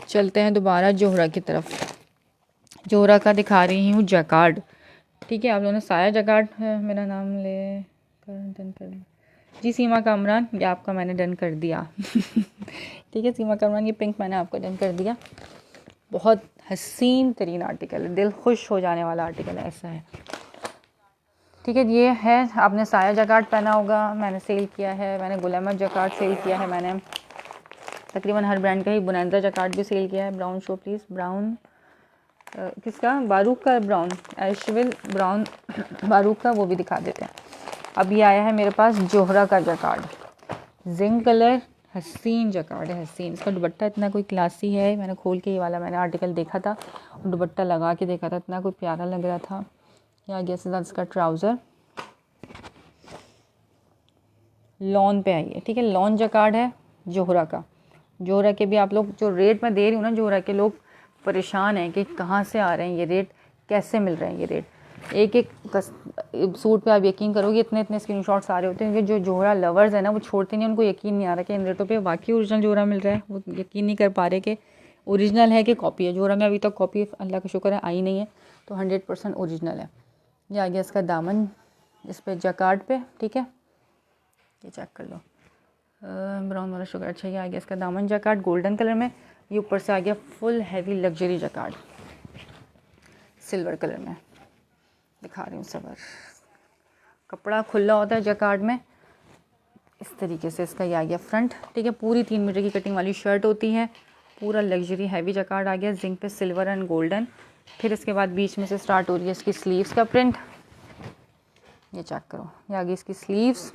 चलते हैं दोबारा जोहरा की तरफ। जोहरा का दिखा रही हूँ जैकार्ड, ठीक है। आप लोगों ने साया जैकार्ड है, मेरा नाम ले कर डन कर जी सीमा कामरान, ये आपका मैंने डन कर दिया। ठीक है सीमा कामरान, ये पिंक मैंने आपको डन कर दिया। बहुत हसीन तरीन आर्टिकल है, दिल खुश हो जाने वाला आर्टिकल है, ऐसा है, ठीक है। ये है, आपने साया जैकार्ड पहना होगा, मैंने सेल किया है, मैंने गुलामा जैकार्ड सेल किया है, मैंने तकरीबन हर ब्रांड का ही बुनंदा जैकार्ड भी सेल किया है। ब्राउन शो प्लीज़, ब्राउन किसका, बारूक का ब्राउन, एशविल ब्राउन बारूक का, वो भी दिखा देते हैं। अब ये आया है मेरे पास जोहरा का जैकार्ड, जिंक कलर, हसीन जैकार्ड है, हसीन। इसका दुपट्टा इतना कोई क्लासी है, मैंने खोल के ये वाला मैंने आर्टिकल देखा था और दुपट्टा लगा के देखा था, इतना कोई प्यारा लग रहा था। ये आ गया इसके साथ इसका ट्राउज़र, लॉन पे आई है, ठीक है। लॉन जैकार्ड है जोहरा का। जोहरा के भी आप लोग जो रेट में दे रही हूँ ना, जोहरा के लोग परेशान हैं कि कहाँ से आ रहे हैं ये रेट, कैसे मिल रहे हैं ये रेट। एक एक सूट पे आप यकीन करोगे इतने इतने स्क्रीनशॉट्स आ रहे होते हैं कि जो जोहरा लवर्स है ना वो छोड़ते नहीं, उनको यकीन नहीं आ रहा कि इन रेटों पे वाकई ओरिजिनल जोहरा मिल रहा है, वो यकीन नहीं कर पा रहे कि ओरिजिनल है कि कॉपी है। जोरा में अभी तक कॉपी अल्लाह का शुक्र है आई नहीं है, तो 100% ओरिजिनल है। ये आ गया इसका दामन, इस पे जकार्ड पे, ठीक है, ये चेक कर लो, ब्राउन वाला शुगर। अच्छा, ये आ गया इसका दामन जकार्ड गोल्डन कलर में। ये ऊपर से आ गया full heavy luxury jacquard silver colour में, दिखा रही हूँ सबर। कपड़ा खुला होता है जकार्ड में इस तरीके से। इसका ये आ गया फ्रंट, ठीक है, पूरी 3 मीटर की कटिंग वाली शर्ट होती है, पूरा लग्जरी हैवी जकार्ड आ गया, जिंक पे सिल्वर एंड गोल्डन। फिर इसके बाद बीच में से स्टार्ट हो रही है इसकी स्लीव्स का प्रिंट, ये चेक करो, ये आ गई इसकी स्लीव्स।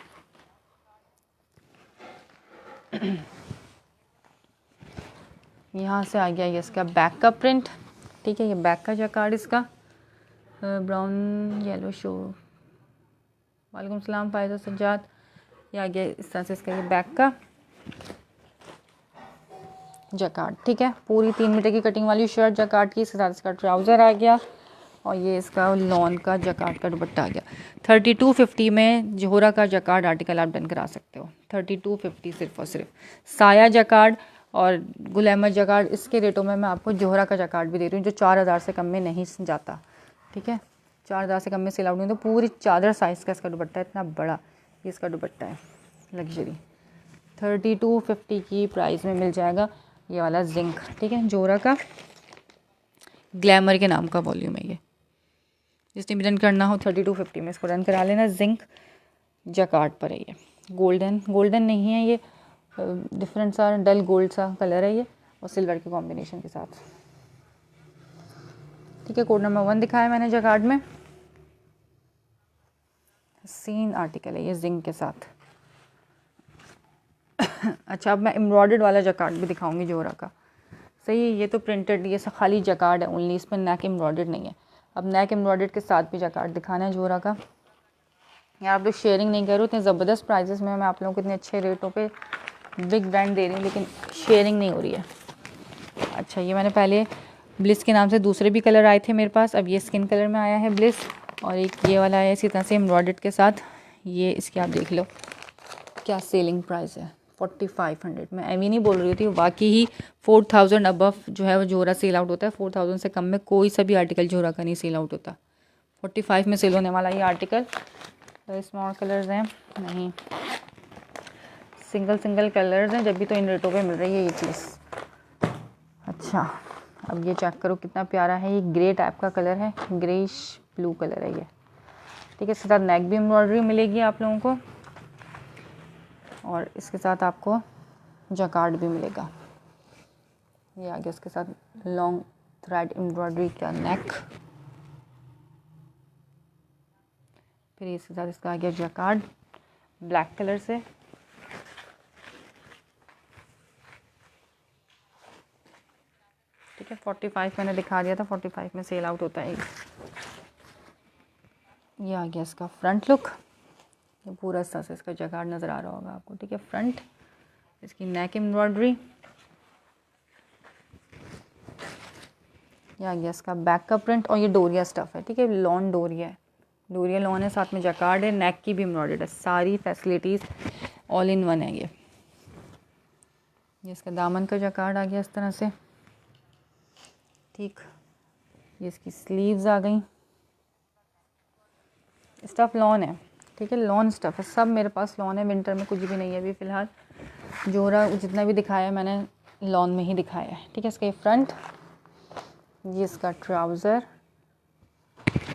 यहाँ से आ गया ये इसका बैक का प्रिंट, ठीक है, ये बैक का जकार्ड इसका ब्राउन येलो शो। वालेकुम सलाम फायदा सज्जाद। ये आ गया इस तरह से इसका ये बैक का जकार्ड, ठीक है, पूरी 3 मीटर की कटिंग वाली शर्ट जकार्ड की, इसके साथ इसका ट्राउज़र आ गया और ये इसका लॉन का जकार्ड का दुपट्टा आ गया। 3250 में जोहरा का जकार्ड आर्टिकल आप डन करा सकते हो, 3250 सिर्फ और सिर्फ। साया जकार्ड और गुल अहमद जकार्ड, इसके रेटों में मैं आपको जोहरा का जकार्ड भी दे रही हूँ जो 4000 से कम में नहीं जाता, ठीक है, 4000 से कम में सेल आउट नहीं। तो पूरी चादर साइज़ का इसका दुपट्टा है, इतना बड़ा ये इसका दुपट्टा है लग्जरी। 3250 की प्राइस में मिल जाएगा ये वाला जिंक, ठीक है, जोहरा का ग्लैमर के नाम का वॉल्यूम है ये। जिसने भी रन करना हो 3250 में इसको रन करा लेना। जिंक जकार्ड पर है ये, गोल्डन नहीं है ये, डिफरेंट सा डल गोल्ड सा कलर है ये और सिल्वर के कॉम्बिनेशन के साथ, ठीक है। कोड नंबर 1 दिखाया मैंने जकार्ड में, सीन आर्टिकल है ये जिंक के साथ। अच्छा, अब मैं एम्ब्रॉयडर्ड वाला जकार्ड भी दिखाऊंगी जोहरा का, सही है। ये तो प्रिंटेड, ये सब खाली जकार्ड है ओनली, इस पर नेक एम्ब्रॉयडर्ड नहीं है। अब नेक एम्ब्रॉयडर्ड के साथ भी जकार्ड दिखाना है जोहरा का। यार आप लोग शेयरिंग नहीं करो, इतने ज़बरदस्त प्राइजेस में मैं आप लोगों को इतने अच्छे रेटों पे बिग ब्रांड दे रही हूँ, लेकिन शेयरिंग नहीं हो रही है। अच्छा, ये मैंने पहले ब्लिस के नाम से दूसरे भी कलर आए थे मेरे पास, अब ये स्किन कलर में आया है ब्लिस, और एक ये वाला है इसी तरह से एम्ब्रॉयडर्ड के साथ। ये इसकी आप देख लो क्या सेलिंग प्राइस है, 4500 में। एमी नहीं बोल रही थी, बाकी ही 4000 अबव जो है वो जोहरा सेल आउट होता है। 4000 से कम में कोई सा भी आर्टिकल जोहरा का नहीं सेल आउट होता। 45 में सेल होने वाला ये आर्टिकल। स्मॉल कलर्स हैं नहीं, सिंगल कलर्स हैं, जब भी तो इन रेटों पे मिल रही है ये चीज़। अच्छा, अब ये चेक करो कितना प्यारा है, ये ग्रे टाइप का कलर है, ग्रेइश ब्लू कलर है ये, ठीक है। इसके साथ नेक भी एम्ब्रॉयडरी मिलेगी आप लोगों को और इसके साथ आपको जकार्ड भी मिलेगा। ये आ गया इसके साथ लॉन्ग थ्रेड एम्ब्रॉयडरी का नेक, फिर इसके साथ इसका आ गया जकार्ड ब्लैक कलर से, ठीक है। 45 मैंने दिखा दिया था, 45 में सेल आउट होता है। ये आ गया इसका फ्रंट लुक, ये पूरा इस तरह से इसका जकार्ड नज़र आ रहा होगा आपको, ठीक है। फ्रंट, इसकी नेक एम्ब्रॉयडरी, ये आ गया इसका बैक का प्रिंट और ये डोरिया स्टफ़ है, ठीक है, लॉन डोरिया है, डोरिया लॉन है, साथ में जकार्ड है, नेक की भी एम्ब्रॉयडर्ड है, सारी फैसिलिटीज़ ऑल इन वन है ये इसका दामन का जकार्ड आ गया इस तरह से, ठीक। ये इसकी स्लीव्स आ गई, स्टफ़ लॉन है, ठीक है, लॉन स्टफ़ है, सब मेरे पास लॉन है। विंटर में कुछ भी नहीं है अभी फ़िलहाल, जोहरा जितना भी दिखाया है मैंने लॉन में ही दिखाया है, ठीक है। इसका ये फ्रंट, ये इसका ट्राउज़र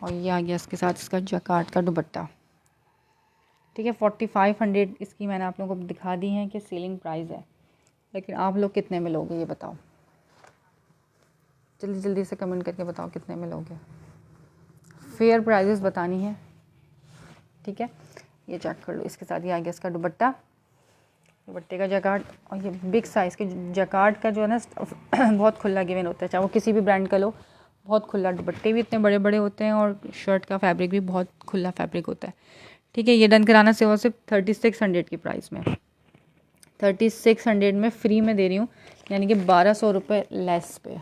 और ये आ गया इसके साथ इसका जकार्ड का दुपट्टा, ठीक है। 4500 इसकी मैंने आप लोगों को दिखा दी है कि सेलिंग प्राइस है, लेकिन आप लोग कितने में लोगे ये बताओ, जल्दी जल्दी से कमेंट करके बताओ कितने में लोगे। फेयर प्राइजेस बतानी है, ठीक है। ये चेक कर लो, इसके साथ ये आ गया इसका दुपट्टा, दुपट्टे का जकार्ड और ये बिग साइज़ के जकार्ड का जो है ना बहुत खुला गिवन होता है, चाहे वो किसी भी ब्रांड का लो, बहुत खुला, दुपट्टे भी इतने बड़े बड़े होते हैं और शर्ट का फैब्रिक भी बहुत खुला फैब्रिक होता है, ठीक है। ये डन कराना सिर्फ और सिर्फ 3600 की प्राइस में, 3600 में फ्री में दे रही हूँ, यानी कि 1200 रुपये लेस पे,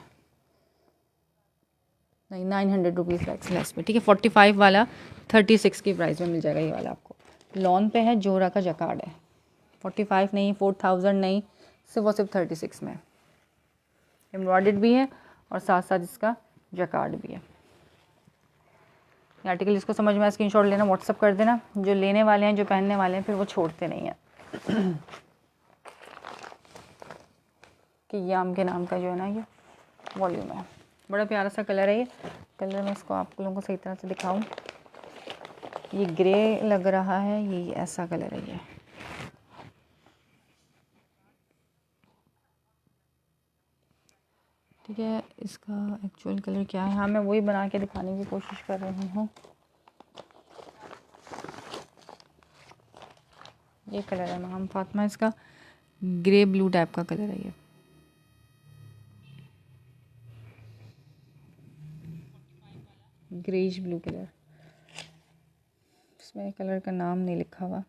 नहीं 900 रुपीज़ लेस पे, ठीक है। 45 वाला 36 की प्राइस में मिल जाएगा ये वाला आपको। लॉन पे है, जोहरा का जकार्ड है, 45 नहीं, 4000 नहीं, सिर्फ और सिर्फ 36 में, एम्ब्रॉयडर्ड भी है और साथ साथ इसका जकार्ड भी है। आर्टिकल जिसको समझ में आए स्क्रीनशॉट लेना, व्हाट्सअप कर देना। जो लेने वाले हैं, जो पहनने वाले हैं, फिर वो छोड़ते नहीं हैं कि ये आम के नाम का जो है ना ये वॉल्यूम है। बड़ा प्यारा सा कलर है ये। कलर मैं इसको आप लोगों को सही तरह से दिखाऊं, ये ग्रे लग रहा है, ये ऐसा कलर है ये। ठीक है, इसका एक्चुअल कलर क्या है, हाँ मैं वही बना के दिखाने की कोशिश कर रही हूँ। ये कलर है मैम फातिमा, इसका ग्रे ब्लू टाइप का कलर है ये। ग्रेइश ब्लू कलर, इसमें कलर का नाम नहीं लिखा हुआ।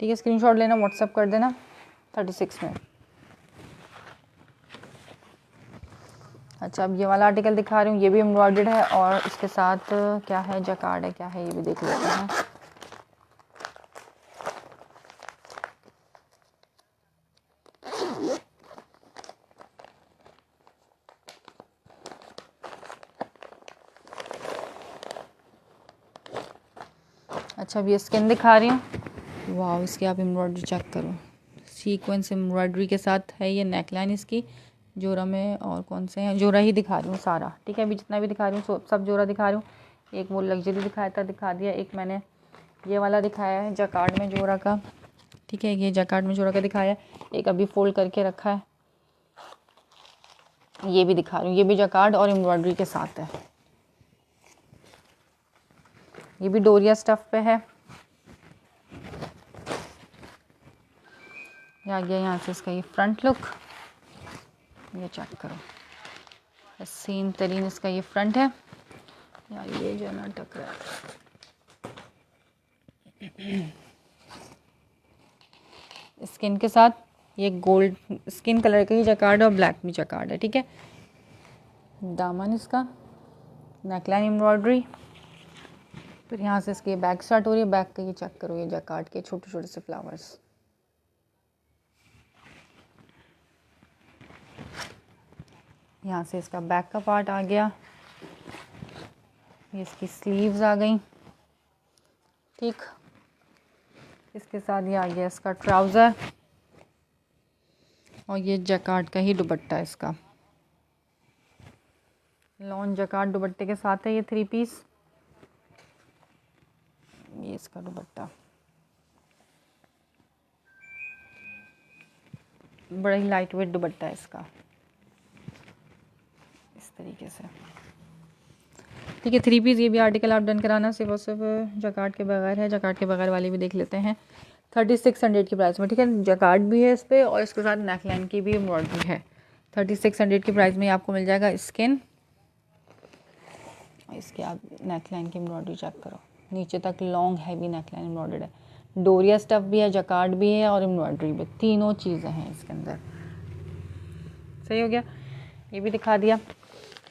ठीक है, स्क्रीनशॉट लेना, व्हाट्सअप कर देना 36 में। अच्छा, अब ये वाला आर्टिकल दिखा रही हूँ, ये भी एम्ब्रॉयडर्ड है और इसके साथ क्या है, जकार्ड है, क्या है ये भी देख लेते हैं। अच्छा, अब ये स्किन दिखा रही हूँ। वाह, इसकी आप एम्ब्रॉयडरी चेक करो, सीक्वेंस एम्ब्रॉयडरी के साथ है ये नेकलाइन इसकी। जोरा में और कौन से हैं, जोरा ही दिखा रही हूँ सारा। ठीक है, अभी जितना भी दिखा रही हूँ सब जोरा दिखा रही हूँ। एक वो लग्जरी दिखाया था, दिखा दिया। एक मैंने ये वाला दिखाया है जकार्ड में जोरा का। ठीक है, ये जकार्ड में जोरा का दिखाया है। एक अभी फोल्ड करके रखा है, ये भी दिखा रही हूँ। ये भी जकार्ड और एम्ब्रॉयडरी के साथ है। ये भी डोरिया स्टफ पे है। ये आ गया यहाँ से इसका ये फ्रंट लुक, ये चेक करो, सेम तरीन इसका ये फ्रंट है। यार ये जो है ना टक रहा है स्किन के साथ। ये गोल्ड स्किन कलर का ही जकार्ड और ब्लैक भी जकार्ड है। ठीक है, दामन इसका, नेकलाइन एम्ब्रॉयडरी, फिर यहाँ से इसकी बैक स्टार्ट हो रही है। बैक का ये चेक करो, ये जकार्ड के छोटे छोटे से फ्लावर्स। यहाँ से इसका बैक का पार्ट आ गया, ये इसकी स्लीव्स आ गई। ठीक, इसके साथ ये आ गया इसका ट्राउज़र और ये जकार्ड का ही दुपट्टा इसका। लॉन जकार्ड दुपट्टे के साथ है ये 3 पीस। ये इसका दुपट्टा बड़ा ही लाइट वेट दुपट्टा है इसका, इस तरीके से। ठीक है, 3 पीस ये भी आर्टिकल आप डन कराना, सिर्फ और सिर्फ जकार्ड के बगैर है। जकार्ड के बगैर वाली भी देख लेते हैं 3600 की प्राइस में। ठीक है, जकार्ड भी है इस पर और इसके साथ नेकलाइन की भी एम्ब्रॉयडरी है। 3600 की प्राइस में आपको मिल जाएगा स्किन। इसके आप नेकलाइन की एम्ब्रॉयडरी चेक करो, नीचे तक लॉन्ग हैवी नेकलाइन एम्ब्रॉयडर्ड है। डोरिया स्टफ भी है, जकार्ड भी है और एम्ब्रॉयडरी भी, तीनों चीज़ें हैं इसके अंदर। सही हो गया, ये भी दिखा दिया।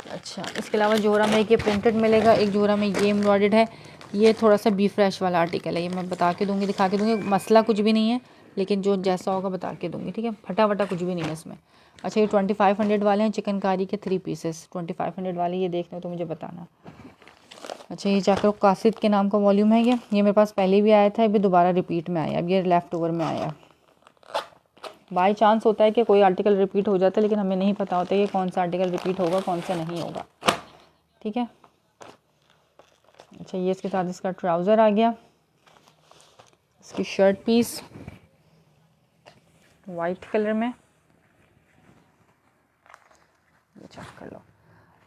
अच्छा, इसके अलावा जोरा में एक ये प्रिंटेड मिलेगा, एक जोरा में ये एम्ब्रॉयडर्ड है। ये थोड़ा सा बी फ्रेश वाला आर्टिकल है, ये मैं बता के दूंगी, दिखा के दूंगी। मसला कुछ भी नहीं है, लेकिन जो जैसा होगा बता के दूंगी। ठीक है, फटा फटा कुछ भी नहीं है इसमें। अच्छा, ये 2500 वाले हैं, चिकनकारी के 3 पीसेस 2500 वाले, ये देखना तो मुझे बताना। अच्छा, ये जाकर कासिद के नाम का वॉल्यूम है। ये मेरे पास पहले भी आया था, ये भी दोबारा रिपीट में आया। अब ये लेफ़्ट ओवर में आया। बाई चांस होता है कि कोई आर्टिकल रिपीट हो जाता है, लेकिन हमें नहीं पता होता है कि कौन सा आर्टिकल रिपीट होगा, कौन सा नहीं होगा। ठीक है, अच्छा, ये इसके साथ इसका ट्राउज़र आ गया, इसकी शर्ट पीस वाइट कलर में, ये चेक कर लो।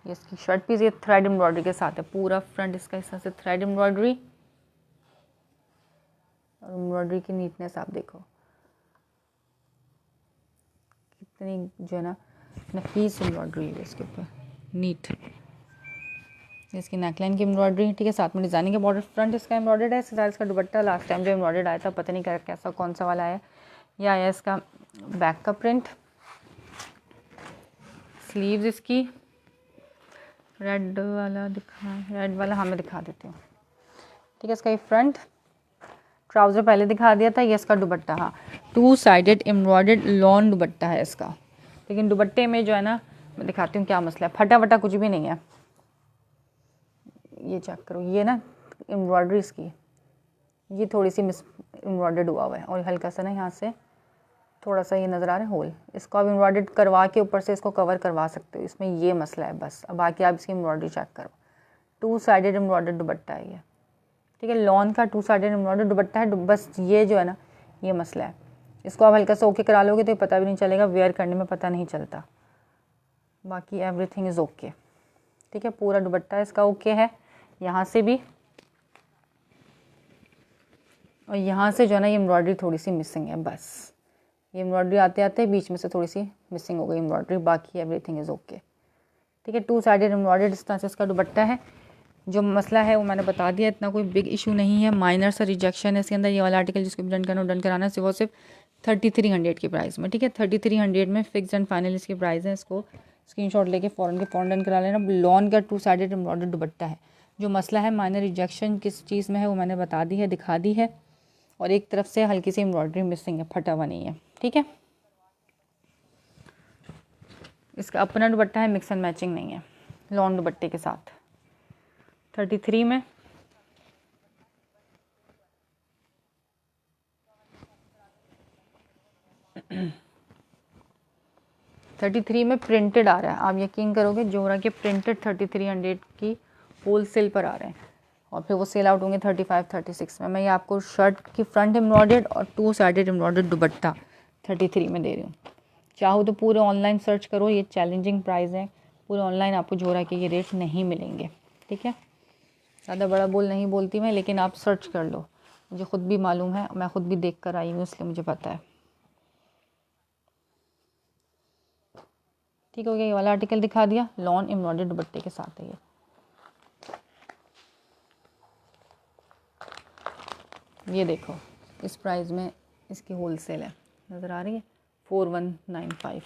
ये इसकी शर्ट पीस, ये थ्रेड एम्ब्रॉयडरी के साथ है। पूरा फ्रंट इसका हिस्सा से थ्रेड एम्ब्रॉयडरी और एम्ब्रॉयडरी की नीटनेस आप देखो, कितनी जो है ना नफीस एम्ब्रॉयडरी है इसके ऊपर, नीट। इसकी नेकलाइन की एम्ब्रॉयडरी। ठीक है, साथ में डिजाइनिंग के बॉर्डर। फ्रंट इसका एम्ब्रॉयडर्ड है, इसके साथ इसका दुपट्टा लास्ट टाइम जो एम्ब्रॉयडर्ड आया था, पता नहीं कैसा कौन सा वाला आया। यह आया इसका बैक का प्रिंट। स्लीव्स इसकी रेड वाला दिखा, रेड वाला हाँ मैं दिखा देती हूँ। ठीक है, इसका ये फ्रंट ट्राउज़र पहले दिखा दिया था, ये इसका दुपट्टा। हाँ, 2 साइडेड एम्ब्रॉयडर्ड लॉन दुपट्टा है इसका। लेकिन दुपट्टे में जो है ना, मैं दिखाती हूँ क्या मसला है, फटा वटा कुछ भी नहीं है। ये चेक करो, ये ना एम्ब्रॉयडरी इसकी ये थोड़ी सी मिस एम्ब्रॉयडर्ड हुआ हुआ है, और हल्का सा ना यहाँ से थोड़ा सा ये नज़र आ रहा है होल। इसको आप एम्ब्रॉयडर्ड करवा के ऊपर से इसको कवर करवा सकते हो, इसमें ये मसला है बस। अब बाकी आप इसकी एम्ब्रॉयडरी चेक करो, 2 साइडेड एम्ब्रॉयडर्ड दुपट्टा है ये, ठीक है। लॉन का 2 साइडेड एम्ब्रॉयडर्ड दुपट्टा है। बस ये जो है ना, ये मसला है। इसको आप हल्का सा ओके करा लोगे तो पता भी नहीं चलेगा, वेयर करने में पता नहीं चलता। बाकी एवरीथिंग इज़ ओके, ठीक है। पूरा दुपट्टा इसका ओके है, यहाँ से भी, और यहाँ से जो है ना ये एम्ब्रॉयडरी थोड़ी सी मिसिंग है बस। ये एम्ब्रॉयडरी आते आते बीच में से थोड़ी सी मिसिंग हो गई एम्ब्रॉयडरी, बाकी एवरीथिंग इज़ ओके, ठीक है। 2 साइडेड एम्ब्रॉयडर्ड इस तरह से इसका दुपट्टा है। जो मसला है वो मैंने बता दिया, इतना कोई बिग इशू नहीं है, माइनर सा रिजेक्शन है इसके अंदर। ये वाला आर्टिकल जिसको भी डन करना डन कराना है, वो सिर्फ 3300 की प्राइस में, ठीक है। 3300 में फिक्स एंड फाइनल इसकी प्राइस है। इसको स्क्रीनशॉट लेके फ़ौरन डन करा लेना। लॉन का 2 साइडेड एम्ब्रॉयडर्ड दुपट्टा है। जो मसला है माइनर रिजेक्शन किस चीज़ में है वो मैंने बता दी है, दिखा दी है। और एक तरफ से हल्की सी एम्ब्रॉयडरी मिसिंग है, फटा हुआ नहीं है, ठीक है। इसका अपना दुपट्टा है, मिक्स एंड मैचिंग नहीं है, लॉन दुपट्टे के साथ। 33 में प्रिंटेड आ रहा है। आप यकीन करोगे जोरा के प्रिंटेड 3300 की होल सेल पर आ रहे हैं, और फिर वो सेल आउट होंगे 35-36 में। मैं ये आपको शर्ट की फ्रंट एम्ब्रॉयडर्ड और 2 साइडेड एम्ब्रॉयडर्ड दुपट्टा 33 में दे रही हूँ। चाहो तो पूरे ऑनलाइन सर्च करो, ये चैलेंजिंग प्राइस है। पूरे ऑनलाइन आपको जोरा के ये रेट नहीं मिलेंगे, ठीक है। ज़्यादा बड़ा बोल नहीं बोलती मैं, लेकिन आप सर्च कर लो, मुझे ख़ुद भी मालूम है, मैं ख़ुद भी देख कर आई हूँ, इसलिए मुझे पता है, ठीक हो गया। ये वाला आर्टिकल दिखा दिया, लॉन एम्ब्रॉयडर्ड दुपट्टे के साथ है ये देखो, इस प्राइस में इसकी होल सेल है, नज़र आ रही है, 4195।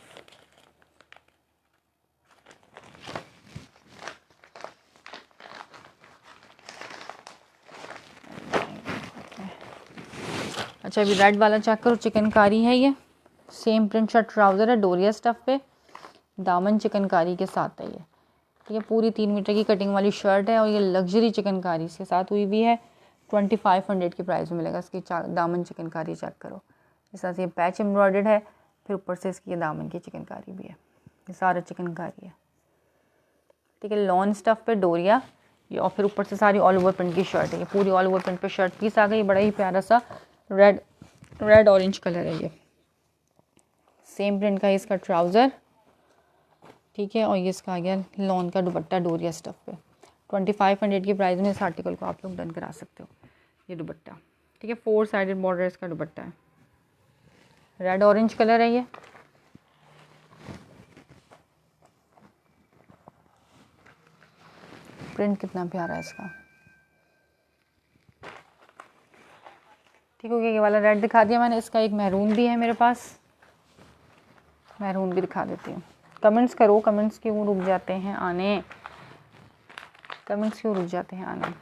अच्छा, अभी रेड वाला चेक करो, चिकनकारी है ये, सेम प्रिंट शर्ट ट्राउज़र है, डोरिया स्टफ़ पे, दामन चिकनकारी के साथ है ये, ठीक है। पूरी 3 मीटर की कटिंग वाली शर्ट है, और ये लग्जरी चिकनकारी इसके साथ हुई भी है। 2500 की प्राइस में मिलेगा। इसकी दामन चिकनकारी चेक करो, इस तरह से ये पैच एम्ब्रॉयडर्ड है, फिर ऊपर से इसकी ये दामन की चिकनकारी भी है, ये सारा चिकनकारी है, ठीक है। लॉन स्टफ़ पे डोरिया ये, और फिर ऊपर से सारी ऑल ओवर प्रिंट की शर्ट है। ये पूरी ऑल ओवर प्रिंट पे शर्ट पीस आ गई, बड़ा ही प्यारा सा रेड ऑरेंज कलर है ये। सेम प्रिंट का इसका ट्राउज़र, ठीक है, और ये इसका आ गया लॉन का दुपट्टा डोरिया स्टफ़ पे। 2500 की प्राइस में इस आर्टिकल को आप लोग डन करा सकते हो। ये दुपट्टा, ठीक है, 4 साइडेड बॉर्डर इसका दुपट्टा है, रेड ऑरेंज कलर है ये। प्रिंट कितना प्यारा है इसका, ठीक हो गया। ये वाला रेड दिखा दिया मैंने, इसका एक मैरून भी है मेरे पास, मैरून भी दिखा देती हूँ। कमेंट्स करो, कमेंट्स क्यों रुक जाते हैं आने, कमेंट्स क्यों रुक जाते हैं आने।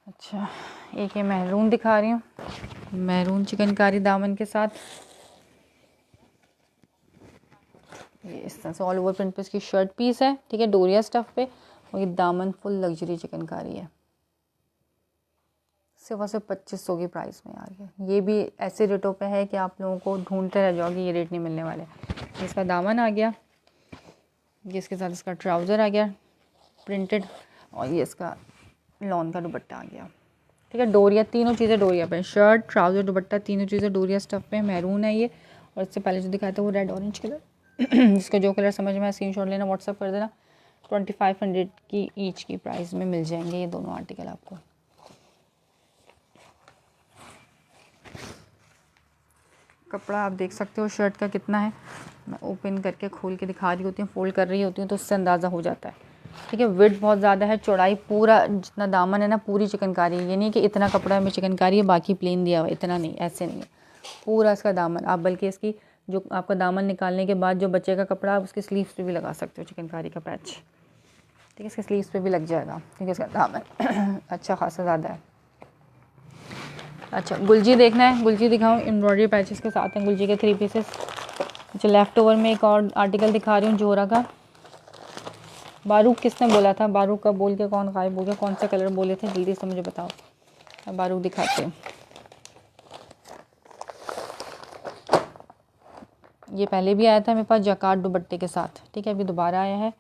अच्छा, एक ये मैरून दिखा रही हूँ, मैरून चिकनकारी दामन के साथ, ये इस तरह से ऑल ओवर प्रिंट पे इसकी शर्ट पीस है, ठीक है, डोरिया स्टफ़ पे, और ये दामन फुल लग्जरी चिकनकारी है। सिर्फ 2500 की प्राइस में आ रही है। ये भी ऐसे रेटों पे है कि आप लोगों को ढूंढते रह जाओगे, ये रेट नहीं मिलने वाले। इसका दामन आ गया, ये इसके साथ इसका ट्राउज़र आ गया प्रिंटेड, और ये इसका लॉन का दुपट्टा आ गया, ठीक है। डोरिया, तीनों चीज़ें डोरिया पे, शर्ट ट्राउज़र दुपट्टा तीनों चीज़ें डोरिया स्टफ़ पे। मैरून है ये, और इससे पहले जो दिखाया था वो रेड ऑरेंज कलर जिसका जो कलर समझ में आए स्क्रीनशॉट लेना, व्हाट्सअप कर देना। 2500 की ईच की प्राइस में मिल जाएंगे ये दोनों आर्टिकल आपको। कपड़ा आप देख सकते हो शर्ट का कितना है, मैं ओपन करके खोल के दिखा रही होती हूँ, फोल्ड कर रही होती हूँ, तो उससे अंदाज़ा हो जाता है, ठीक है। विड्थ बहुत ज़्यादा है, चौड़ाई पूरा जितना दामन है ना पूरी चिकनकारी है। ये नहीं कि इतना कपड़ा में चिकनकारी है बाकी प्लेन दिया हुआ, इतना नहीं, ऐसे नहीं है, पूरा इसका दामन। आप बल्कि इसकी जो आपका दामन निकालने के बाद जो बच्चे का कपड़ा, आप उसकी स्लीव्स पे भी लगा सकते हो चिकनकारी का पैच, ठीक ठीक है, इसके स्लीव्स पे भी लग जाएगा क्योंकि इसका दामन अच्छा खासा ज़्यादा है। अच्छा, गुलजी देखना है, गुलजी दिखाऊँ, एम्ब्रॉयडरी पैचेस के साथ हैं गुलजी के 3 पीसेस। अच्छा, लेफ़्ट ओवर में एक और आर्टिकल दिखा रही हूँ जोरा का। बारूक किसने बोला था? बारूक का बोल के कौन गायब हो गया? कौन सा कलर बोले थे? जल्दी से मुझे बताओ। अब बारूक दिखाते हैं। ये पहले भी आया था मेरे पास जकार्ड दुपट्टे के साथ, ठीक है, अभी दोबारा आया है।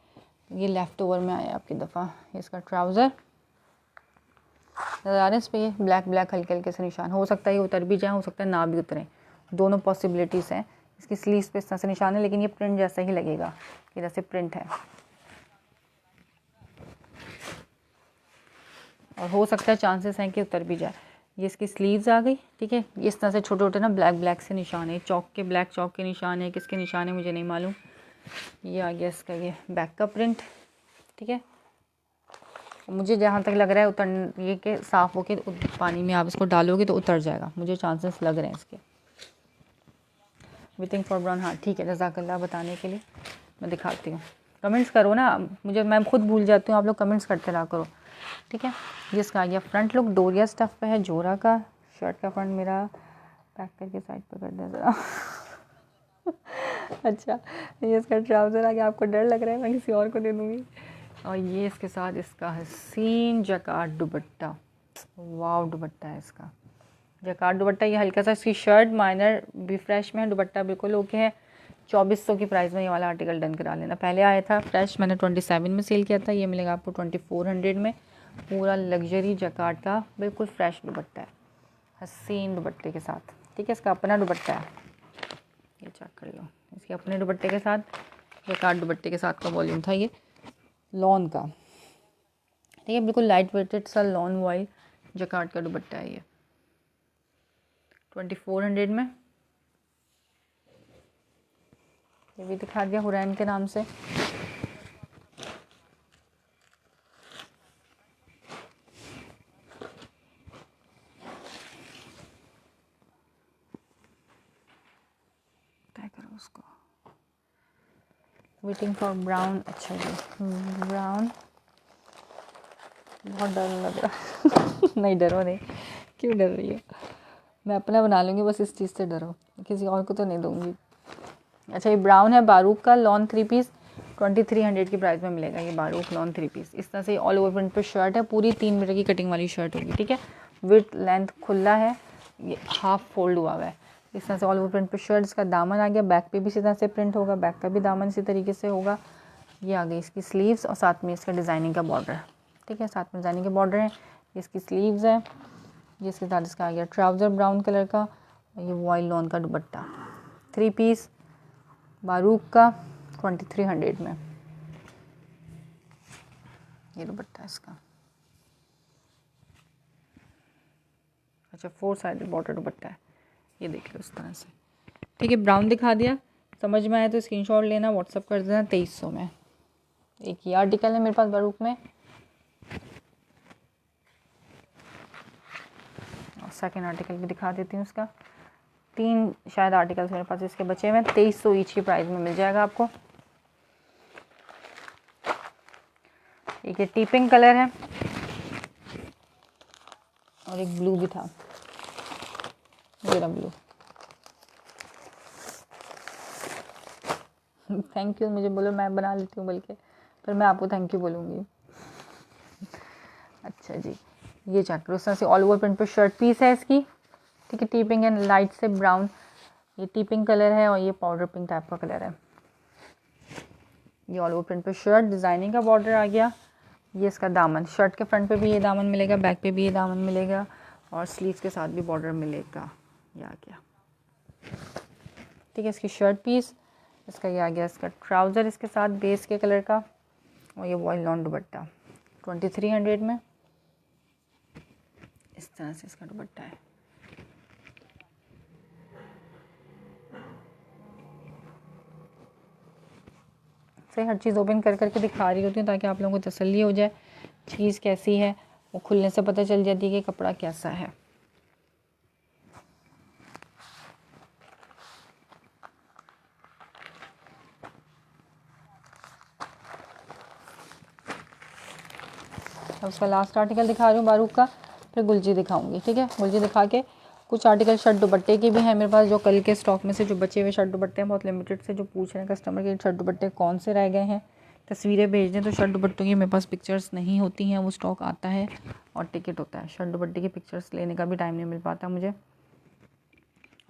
ये लेफ़्ट ओवर में आया आपकी दफ़ा। इसका ट्राउज़र नज़र आ रहे हैं इस पर, ये ब्लैक ब्लैक हल्के हल्के से निशान, हो सकता है ये उतर भी जाए, हो सकता है ना भी उतरें, दोनों पॉसिबिलिटीज़ हैं। इसकी स्लीव्स पे इस तरह से निशान है, लेकिन ये प्रिंट जैसा ही लगेगा, ये जैसे प्रिंट है, और हो सकता है चांसेस हैं कि उतर भी जाए। ये इसकी स्लीव्स आ गई, ठीक है। इस तरह से छोटे छोटे ना ब्लैक ब्लैक से निशान है, चौक के, ब्लैक चौक के निशान है, किसके निशान है मुझे नहीं मालूम। ये आ गया इसका ये बैक का प्रिंट, ठीक है। मुझे जहाँ तक लग रहा है उतर, ये के साफ़ होके पानी में आप इसको डालोगे तो उतर जाएगा, मुझे चांसेस लग रहे हैं इसके। विथिंग फॉर ब्राउन, हाँ ठीक है, जज़ाकल्लाह बताने के लिए। मैं दिखाती हूँ, कमेंट्स करो ना, मुझे, मैं खुद भूल जाती हूँ, आप लोग कमेंट्स करते रहा करो, ठीक है। जिसका आ गया फ्रंट लुक, डोरिया स्टफ़ पे है, जोरा का। शर्ट का फ्रंट मेरा पैक करके साइड पे कर दे ज़रा। अच्छा, ये इसका ट्राउज़र आ गया, आपको डर लग रहा है मैं किसी और को दे दूँगी। और ये इसके साथ इसका हसीन जकार्ड दुपट्टा, वाव दुपट्टा है इसका, जकार्ड दुपट्टा। ये हल्का सा इसकी शर्ट माइनर भी फ्रेश में है, दुपट्टा बिल्कुल ओके है। 2400 की प्राइस में ये वाला आर्टिकल डन करा लेना। पहले आया था फ्रेश, मैंने 27 में सेल किया था, ये मिलेगा आपको 2400 में। पूरा लग्जरी जकार्ड का बिल्कुल फ्रेश दुपट्टा है, हसीन दुपट्टे के साथ, ठीक है। इसका अपना दुपट्टा है, ये चेक कर लो, इसके अपने दुपट्टे के साथ, जकार्ड दुपट्टे के साथ का वॉल्यूम था ये लॉन का, ठीक है। बिल्कुल लाइट वेटेड सा लॉन वॉइल जकार्ड का दुपट्टा है ये, 2400 में। ये भी दिखा दिया हुरैन के नाम से। क्या करो उसको, वेटिंग फॉर ब्राउन। अच्छा जी, ब्राउन, बहुत डर लग रहा। नहीं डरो नहीं, क्यों डर रही हो, मैं अपना बना लूँगी, बस इस चीज़ से डरो, किसी और को तो नहीं दूँगी। अच्छा, ये ब्राउन है, बारूक का लॉन 3 पीस, 2300 की प्राइस में मिलेगा ये बारूक लॉन 3 पीस। इस तरह से ऑल ओवर प्रिंट पे शर्ट है, पूरी 3 मीटर की कटिंग वाली शर्ट होगी, ठीक है। विथ लेंथ खुला है, ये हाफ फोल्ड हुआ है। इस तरह से ऑल ओवर प्रिंट पे शर्ट, इसका दामन आ गया, बैक पे भी इसी तरह से प्रिंट होगा, बैक का भी दामन इसी तरीके से होगा। ये आ गई इसकी स्लीव्स और साथ में इसका डिज़ाइनिंग का बॉर्डर, ठीक है, साथ में डिज़ाइनिंग के बॉर्डर है। इसकी स्लीव्स है, जिसके साथ इसका आ गया ट्राउज़र ब्राउन कलर का, ये वॉइल लॉन का दुपट्टा, 3 पीस बारूक का 2300 में, ये दुपट्टा इसका। अच्छा, 4 साइडेड बॉर्डर दुपट्टा है, ये देख लो इस तरह से, ठीक है। ब्राउन दिखा दिया, समझ में आया तो स्क्रीनशॉट लेना, व्हाट्सअप कर देना 2300 में। एक ये आर्टिकल है मेरे पास बारूक में, और सेकेंड आर्टिकल भी दिखा देती हूँ इसका। 3 शायद आर्टिकल्स मेरे पास इसके बचे हुए हैं, 2300 ईच की प्राइस में मिल जाएगा आपको। एक ये टी पिंक कलर है, और एक ब्लू भी था, मेरा ब्लू। थैंक यू मुझे बोलो, मैं बना लेती हूँ बल्कि, फिर मैं आपको थैंक यू बोलूँगी। अच्छा जी, ये चेक करो, उस तरह से ऑल ओवर प्रिंट पे शर्ट पीस है इसकी, ठीक है। टी पिंक एंड लाइट से ब्राउन, ये टी पिंक कलर है और ये पाउडर पिंक टाइप का कलर है। ये ऑल ओवर प्रिंट पे शर्ट, डिज़ाइनिंग का बॉर्डर आ गया। ये इसका दामन, शर्ट के फ्रंट पे भी ये दामन मिलेगा, बैक पे भी ये दामन मिलेगा, और स्लीव्स के साथ भी बॉर्डर मिलेगा। ये आ गया, ठीक है, इसकी शर्ट पीस। इसका ये आ गया इसका ट्राउज़र इसके साथ बेस के कलर का, और ये वॉइल लॉन दुपट्टा 2300 में, इस तरह से इसका दुपट्टा है। से हर चीज़ ओपन कर करके दिखा रही होती हूँ ताकि आप लोगों को तसल्ली हो जाए, चीज़ कैसी है वो खुलने से पता चल जाती है कि कपड़ा कैसा है। अब उसका लास्ट आर्टिकल दिखा रही हूँ बारूक का, फिर गुलजी दिखाऊंगी। ठीक है, गुलजी दिखा के कुछ आर्टिकल शर्ट दुपट्टे के भी हैं मेरे पास, जो कल के स्टॉक में से जो बचे हुए शर्ट दुपट्टे हैं, बहुत लिमिटेड से जो पूछ रहे हैं कस्टमर के शर्ट दुपट्टे कौन से रह गए हैं, तस्वीरें भेज दें। तो शर्ट दुपट्टों की मेरे पास पिक्चर्स नहीं होती हैं, वो स्टॉक आता है और टिकट होता है। शर्ट दुपट्टे की पिक्चर्स लेने का भी टाइम नहीं मिल पाता मुझे,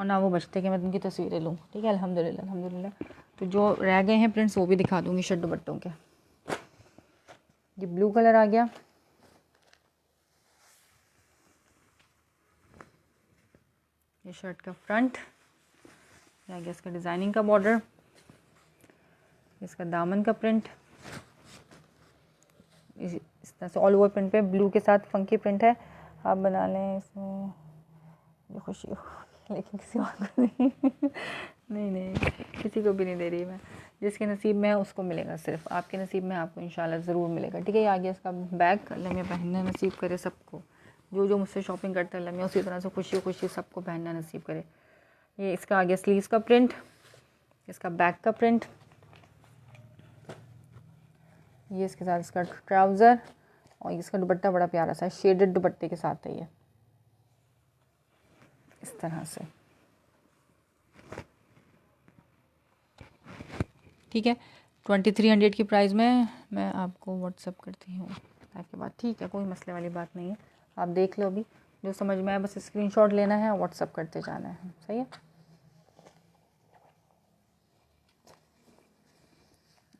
और ना वो बचते कि मैं उनकी तस्वीरें लूँ। ठीक है, अल्हम्दुलिल्लाह अल्हम्दुलिल्लाह। तो जो रह गए हैं प्रिंट्स वो भी दिखा दूँगी शर्ट दुपट्टों के। ये ब्लू कलर आ गया, ये शर्ट का फ्रंट, ये आ गया इसका डिज़ाइनिंग का बॉर्डर, इसका दामन का प्रिंट, इस तरह से ऑल ओवर प्रिंट पे ब्लू के साथ फंकी प्रिंट है। आप बना लें इसमें, ये खुशी हो, लेकिन किसी और को नहीं नहीं किसी को भी नहीं दे रही मैं। जिसके नसीब में है उसको मिलेगा, सिर्फ आपके नसीब में आपको इंशाल्लाह ज़रूर मिलेगा। ठीक है, ये आ गया इसका बैग। अल्लाह में पहनना नसीब करे सबको, जो जो मुझसे शॉपिंग करता है अल्लाह में उसी तरह से खुशी खुशी सबको पहनना नसीब करे। ये इसका आ गया स्लीव्स का प्रिंट, इसका बैक का प्रिंट, ये इसके साथ इसका ट्राउज़र, और इसका दुपट्टा बड़ा प्यारा सा शेडेड दुपट्टे के साथ है ये, इस तरह से। ठीक है, 2300 की प्राइस में मैं आपको व्हाट्सअप करती हूँ ताकि बात, ठीक है, कोई मसले वाली बात नहीं है। आप देख लो, अभी जो समझ में आए बस स्क्रीनशॉट लेना है और व्हाट्सअप करते जाना है। सही है,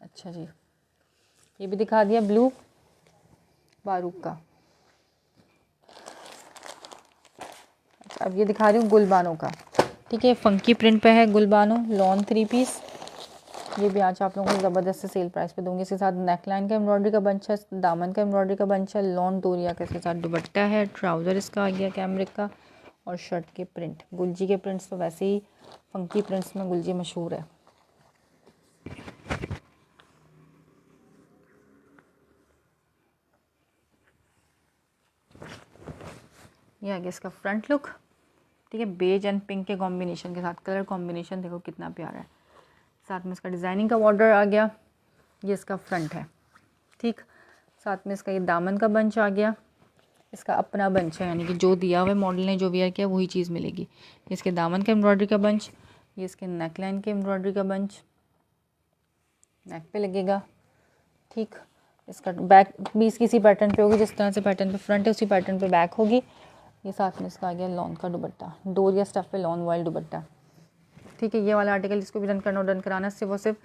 अच्छा जी, ये भी दिखा दिया ब्लू बारूक का। अच्छा, अब ये दिखा रही हूँ गुलबानों का। ठीक है, फंकी प्रिंट पे है गुलबानो लॉन 3 पीस। ये भी आज आप लोगों को ज़बरदस्त से सेल प्राइस पे दूंगी। इसके साथ नेकलाइन का एम्ब्रॉयडरी का बंच है, दामन का एम्ब्रॉयडरी का बंच है, लॉन डोरिया का इसके साथ दुपट्टा है, ट्राउज़र इसका आ गया कैमरिक का, और शर्ट के प्रिंट। गुलजी के प्रिंट्स तो वैसे ही फंकी प्रिंट्स में गुलजी मशहूर है। ये आ गया इसका फ्रंट लुक। ठीक है, बेज एंड पिंक के कॉम्बिनेशन के साथ, कलर कॉम्बिनेशन देखो कितना प्यारा है। साथ में इसका डिज़ाइनिंग का बॉर्डर आ गया, ये इसका फ्रंट है। ठीक, साथ में इसका ये दामन का बंच आ गया, इसका अपना बंच है, यानी कि जो दिया हुआ मॉडल ने जो वेयर किया वही चीज़ मिलेगी। इसके दामन का एम्ब्रॉयडरी का बंच, ये इसके नेकलाइन के एम्ब्रॉयडरी का बंच नेक पे लगेगा। ठीक, इसका बैक भी इसकी इसी पैटर्न पे होगी, जिस तरह से पैटर्न पे फ्रंट है उसी पैटर्न पे बैक होगी। ये साथ में इसका आ गया लॉन का दुपट्टा, डोरिया स्टफ पे लॉन वाइल दुपट्टा। ठीक है, ये वाला आर्टिकल जिसको भी डन करना हो डन कराना, सिर्फ और सिर्फ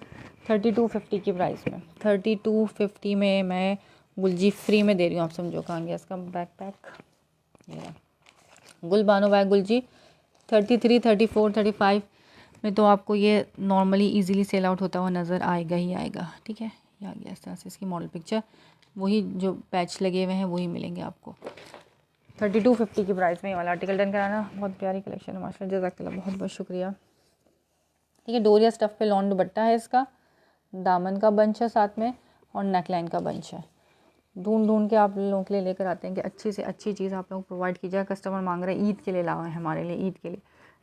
3250 की प्राइस में। 3250 में मैं गुलजी फ्री में दे रही हूँ। आप समझो, कहाँ गया इसका बैक पैक, ये गुलबानो बैग गुलजी। 33, 34, 35 में तो आपको ये नॉर्मली इजीली सेल आउट होता हुआ नज़र आएगा ही आएगा। ठीक है, ये आ गया इस तरह से इसकी मॉडल पिक्चर, वही जो पैच लगे हुए हैं वही मिलेंगे आपको। 3250 की प्राइस में ये वाला आर्टिकल डन कराना। बहुत प्यारी कलेक्शन है माशाल्लाह, जज़ाकल्लाह, बहुत बहुत शुक्रिया। ठीक है, डोरिया स्टफ़ पे लॉन दुपट्टा है इसका, दामन का बंच है साथ में, और नेकलाइन का बंच है। ढूंढ ढूंढ के आप लोगों के लिए लेकर आते हैं कि अच्छी से अच्छी चीज़ आप लोग प्रोवाइड कीजिए। कस्टमर मांग रहे हैं ईद के लिए लाओ है हमारे लिए, ईद के लिए।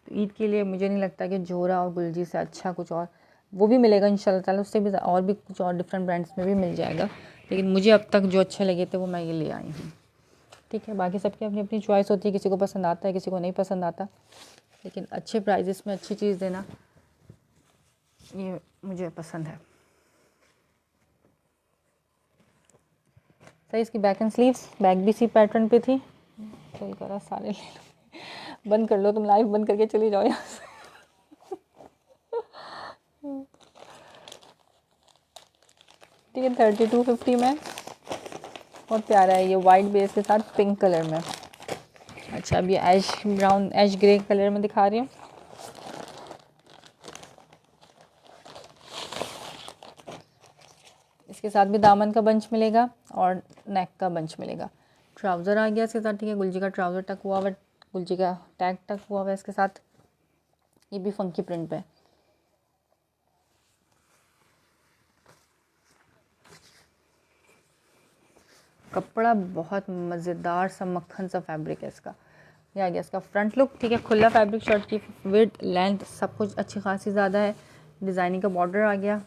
तो ईद के लिए मुझे नहीं लगता कि जोरा और गुलजी से अच्छा कुछ और वो भी मिलेगा इंशाल्लाह ताला, उससे भी और भी कुछ और डिफरेंट ब्रांड्स में भी मिल जाएगा। लेकिन मुझे अब तक जो अच्छे लगे थे वो मैं ये ले आई हूँ। ठीक है, बाकी सबकी अपनी अपनी चॉइस होती है, किसी को पसंद आता है किसी को नहीं पसंद आता, लेकिन अच्छे प्राइजेस में अच्छी चीज़ देना ये मुझे पसंद है। सही, इसकी बैक एंड स्लीव्स, बैक भी इसी पैटर्न पे थी। चल करा सारे ले लो, बंद कर लो, तुम लाइव बंद करके चली जाओ यहाँ से। ठीक है, 3250 में बहुत प्यारा है ये, वाइट बेस के साथ पिंक कलर में। अच्छा, अब ये ऐश ब्राउन ऐश ग्रे कलर में दिखा रही हूँ। इसके साथ भी दामन का बंच मिलेगा और नेक का बंच मिलेगा। ट्राउज़र आ गया इसके साथ। ठीक है, गुलजी का ट्राउज़र टक हुआ हुआ, गुलजी का टैग टक हुआ हुआ इसके साथ। ये भी फंकी प्रिंट पे। कपड़ा बहुत मज़ेदार सा मक्खन सा फैब्रिक है इसका। ये आ गया इसका फ्रंट लुक। ठीक है, खुला फैब्रिक, शर्ट की विड्थ लेंथ सब कुछ अच्छी खासी ज़्यादा है। डिज़ाइनिंग का बॉर्डर आ गया,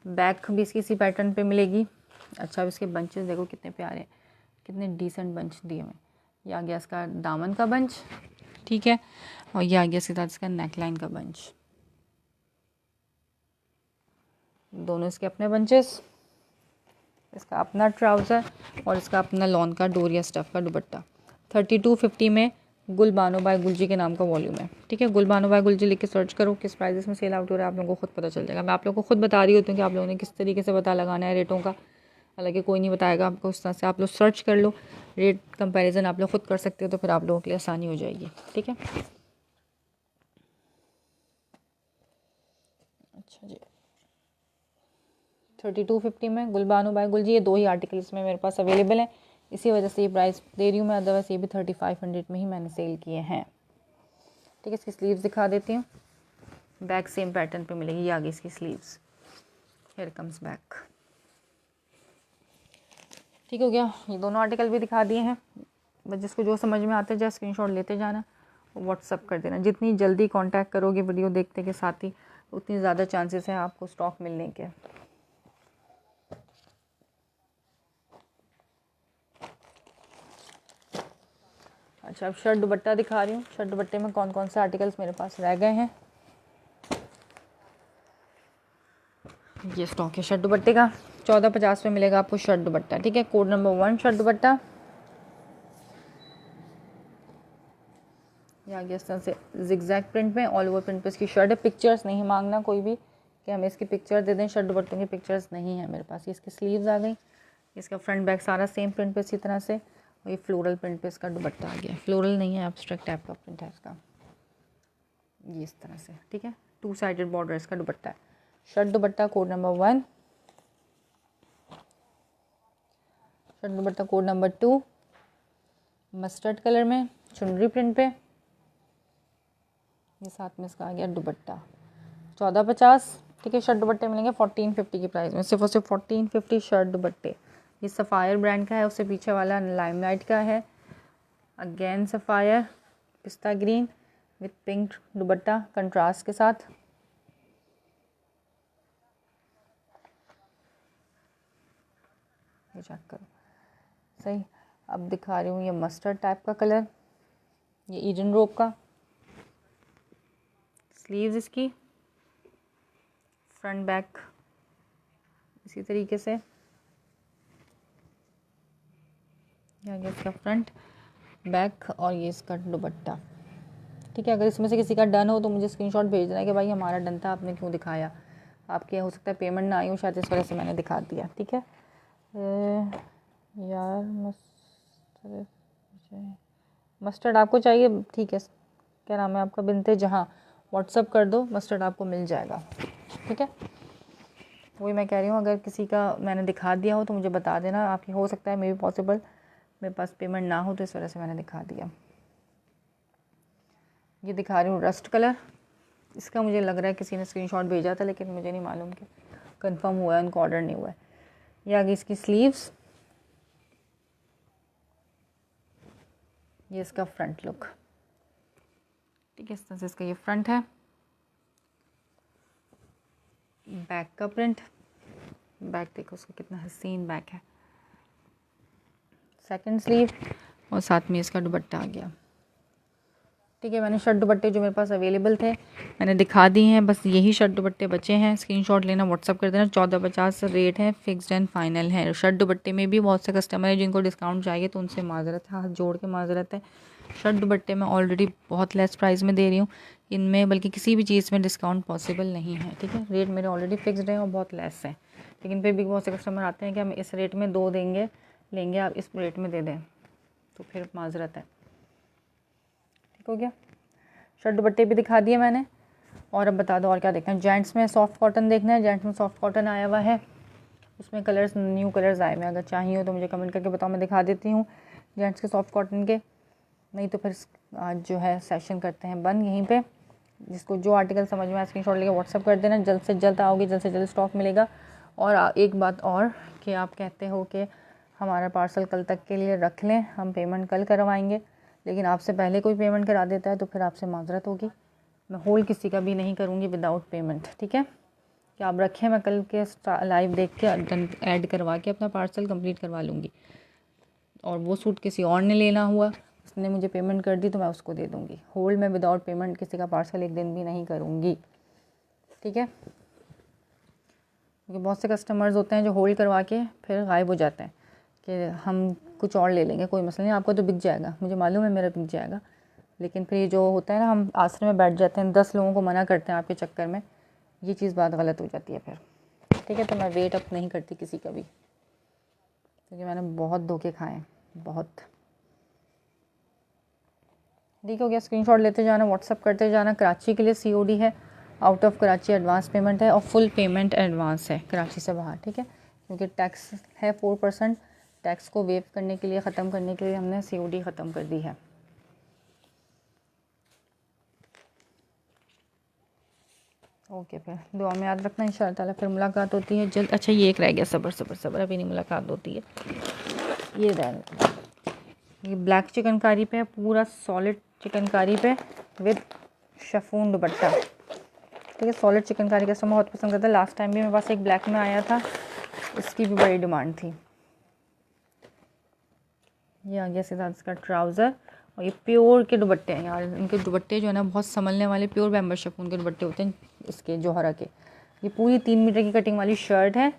बैक भी इसकी इसी पैटर्न पे मिलेगी। अच्छा, अब इसके बंचेस देखो कितने प्यारे हैं। कितने डिसेंट बंच दिए हुए। ये आ गया इसका दामन का बंच, ठीक है, और ये आ गया इसके साथ इसका नेकलाइन का बंच। दोनों इसके अपने बंचेस, इसका अपना ट्राउज़र और इसका अपना लॉन का डोरिया स्टफ़ का दुपट्टा। 3250 में गुल बानो बाय गुलजी के नाम का वॉल्यूम है, ठीक है। गुल बानो बाय गुलजी लिख के सर्च करो, किस प्राइजेस में सेल आउट हो रहा है आप लोगों को खुद पता चल जाएगा। मैं आप लोगों को खुद बता रही होती हूँ कि आप लोगों ने किस तरीके से पता लगाना है रेटों का, हालांकि कोई नहीं बताएगा आपको। उस तरह से आप लोग सर्च कर लो, रेट कंपैरिजन आप लोग खुद कर सकते हो, तो फिर आप लोगों के लिए आसानी हो जाएगी, ठीक है। अच्छा जी, 3250 में गुलबानो बाय गुलजी, ये 2 ही आर्टिकल इसमें मेरे पास अवेलेबल हैं, इसी वजह से ये प्राइस दे रही हूँ मैं, अदरवाइज ये भी 3500 में ही मैंने सेल किए हैं, ठीक है। इसकी स्लीव्स दिखा देती हूँ, बैक सेम पैटर्न पे मिलेगी, ये आगे इसकी स्लीव्स, हियर कम्स बैक, ठीक हो गया। ये दोनों आर्टिकल भी दिखा दिए हैं, बस जिसको जो समझ में आता है जस्ट स्क्रीनशॉट लेते जाना, व्हाट्सअप कर देना। जितनी जल्दी कांटेक्ट करोगे वीडियो देखते के साथ ही, उतनी ज़्यादा चांसेस हैं आपको स्टॉक मिलने के। अच्छा, अब शर्ट दुपट्टा दिखा रही हूँ। शर्ट दुपट्टे में कौन कौन से आर्टिकल्स मेरे पास रह गए हैं, ये स्टॉक है शर्ट दुपट्टे का। 1450 में मिलेगा आपको शर्ट दुपट्टा, ठीक है। कोड नंबर 1 शर्ट दुपट्टा, ये आ गया इस तरह से जिगजैग प्रिंट में, ऑल ओवर प्रिंट पे इसकी शर्ट है। पिक्चर्स नहीं मांगना कोई भी कि हमें इसकी पिक्चर दे दें, शर्ट दुपट्टों की पिक्चर्स नहीं है मेरे पास। ये इसकी स्लीव्स आ गई, इसका फ्रंट बैक सारा सेम प्रिंट पे इसी तरह से, और ये फ्लोरल प्रिंट पे इसका दुपट्टा आ गया। फ्लोरल नहीं है, एब्स्ट्रैक्ट टाइप का प्रिंट है इसका, ये इस तरह से, ठीक है। 2 साइडेड बॉर्डर इसका दुपट्टा है। शर्ट दुपट्टा कोड नंबर 1, शर्ट दुपट्टा कोड नंबर 2 मस्टर्ड कलर में चुनरी प्रिंट पे, ये साथ में इसका आ गया दुपट्टा। 1450, ठीक है। शर्ट दुपट्टे मिलेंगे 1450 की प्राइस में, सिर्फ और सिर्फ 1450 शर्ट दुपट्टे। ये सफ़ायर ब्रांड का है, उससे पीछे वाला लाइमलाइट का है। अगेन सफ़ायर पिस्ता green with pink dupatta contrast के साथ, ये चेक करो सही। अब दिखा रही हूँ ये मस्टर्ड टाइप का कलर, ये ईडन रोब का, स्लीव्स इसकी, फ्रंट बैक इसी तरीके से, ये आ गया इसका फ्रंट बैक, और ये इसका दुपट्टा, ठीक है। अगर इसमें से किसी का डन हो तो मुझे स्क्रीनशॉट भेज देना कि भाई हमारा डन था, आपने क्यों दिखाया। आपके हो सकता है पेमेंट ना आई हो, शायद इस वजह से मैंने दिखा दिया, ठीक है। यार मस्टर्ड आपको चाहिए, ठीक है। क्या नाम है आपका, बिनते जहाँ, व्हाट्सअप कर दो, मस्टर्ड आपको मिल जाएगा, ठीक है। वही मैं कह रही हूँ, अगर किसी का मैंने दिखा दिया हो तो मुझे बता देना, आपकी हो सकता है मे बी पॉसिबल मेरे पास पेमेंट ना हो, तो इस वजह से मैंने दिखा दिया। ये दिखा रही हूँ रस्ट कलर, इसका मुझे लग रहा है किसी ने स्क्रीनशॉट भेजा था, लेकिन मुझे नहीं मालूम कि कंफर्म हुआ है, उनको ऑर्डर नहीं हुआ है। ये आ गई इसकी स्लीव्स, ये इसका फ्रंट लुक, ठीक है। इस तरह से इसका ये फ्रंट है, बैक का प्रिंट, बैक देखो उसका कितना हसीन बैक है, सेकंड स्लीव, और साथ में इसका दुपट्टा आ गया, ठीक है। मैंने शर्ट दुपट्टे जो मेरे पास अवेलेबल थे मैंने दिखा दिए हैं, बस यही शर्ट दुपट्टे बचे हैं। स्क्रीनशॉट लेना, व्हाट्सअप कर देना। 1450 रेट है, फिक्स्ड एंड फाइनल है। शर्ट दुपट्टे में भी बहुत से कस्टमर हैं जिनको डिस्काउंट चाहिए, तो उनसे माजरत है, हाथ जोड़ के माजरत है। शर्ट दुपट्टे में ऑलरेडी बहुत लेस प्राइस में दे रही हूँ, इनमें बल्कि किसी भी चीज़ में डिस्काउंट पॉसिबल नहीं है, ठीक है। रेट मेरे ऑलरेडी फिक्स्ड हैं और बहुत लेस है, लेकिन फिर भी बहुत से कस्टमर आते हैं कि हम इस रेट में 2 देंगे, लेंगे आप इस रेट में दे दें, तो फिर माजरत है, ठीक हो गया। शर्ट दुपट्टे भी दिखा दिए मैंने, और अब बता दो और क्या देखना है। जेंट्स में सॉफ्ट कॉटन देखना है, जेंट्स में सॉफ्ट कॉटन आया हुआ है, उसमें कलर्स न्यू कलर्स आए हुए हैं, अगर चाहिए हो तो मुझे कमेंट करके बताओ, मैं दिखा देती हूँ जेंट्स के सॉफ्ट कॉटन के। नहीं तो फिर आज जो है सेशन करते हैं बंद यहीं पे। जिसको जो आर्टिकल समझ में आए स्क्रीनशॉट लेके व्हाट्सअप कर देना, जल्द से जल्द आओगे, जल्द से जल्द स्टॉक मिलेगा। और एक बात और कि आप कहते हो कि हमारा पार्सल कल तक के लिए रख लें, हम पेमेंट कल करवाएंगे, लेकिन आपसे पहले कोई पेमेंट करा देता है तो फिर आपसे माजरत होगी। मैं होल्ड किसी का भी नहीं करूँगी विदाउट पेमेंट, ठीक है। कि आप रखें, मैं कल के लाइव देख के ऐड करवा के अपना पार्सल कंप्लीट करवा लूँगी। और वो सूट किसी और ने लेना हुआ, उसने मुझे पेमेंट कर दी तो मैं उसको दे दूँगी। होल्ड में विदाउट पेमेंट किसी का पार्सल एक दिन भी नहीं करूँगी, ठीक है। क्योंकि बहुत से कस्टमर्स होते हैं जो होल्ड करवा के फिर गायब हो जाते हैं कि हम कुछ और ले लेंगे, कोई मसला नहीं, आपका तो बिक जाएगा, मुझे मालूम है मेरा बिक जाएगा। लेकिन फिर ये जो होता है ना, हम आसरे में बैठ जाते हैं, 10 लोगों को मना करते हैं आपके चक्कर में, ये चीज़ बात गलत हो जाती है फिर, ठीक है। तो मैं वेट अप नहीं करती किसी का भी, क्योंकि मैंने बहुत धोखे खाए हैं, बहुत। ठीक हो गया, स्क्रीनशॉट लेते जाना, व्हाट्सअप करते जाना। कराची के लिए COD है, out of Karachi advance payment है और फुल पेमेंट एडवांस है कराची से बाहर, ठीक है। क्योंकि टैक्स है 4%, टैक्स को वेव करने के लिए, ख़त्म करने के लिए हमने COD ख़त्म कर दी है। ओके, फिर दुआ में याद रखना, इंशाअल्लाह ताला फिर मुलाकात होती है जल्द। अच्छा, ये एक रह गया, सब्र सब्र सब्र, अभी नहीं मुलाकात होती है। ये ब्लैक चिकनकारी पे, पूरा सॉलिड चिकनकारी पे विद शफून दुपट्टा, ठीक है। सॉलिड चिकनकारी कस्टमर बहुत पसंद करता है। लास्ट टाइम भी मेरे पास एक ब्लैक में आया था, इसकी भी बड़ी डिमांड थी। ये आ गया सीधा इसका ट्राउज़र, और ये प्योर के दुपट्टे हैं यार। इनके दुपट्टे जो है ना, बहुत संभलने वाले प्योर बैम्बर शिफॉन के दुपट्टे होते हैं इसके, जोहरा के। ये पूरी 3 मीटर की कटिंग वाली शर्ट है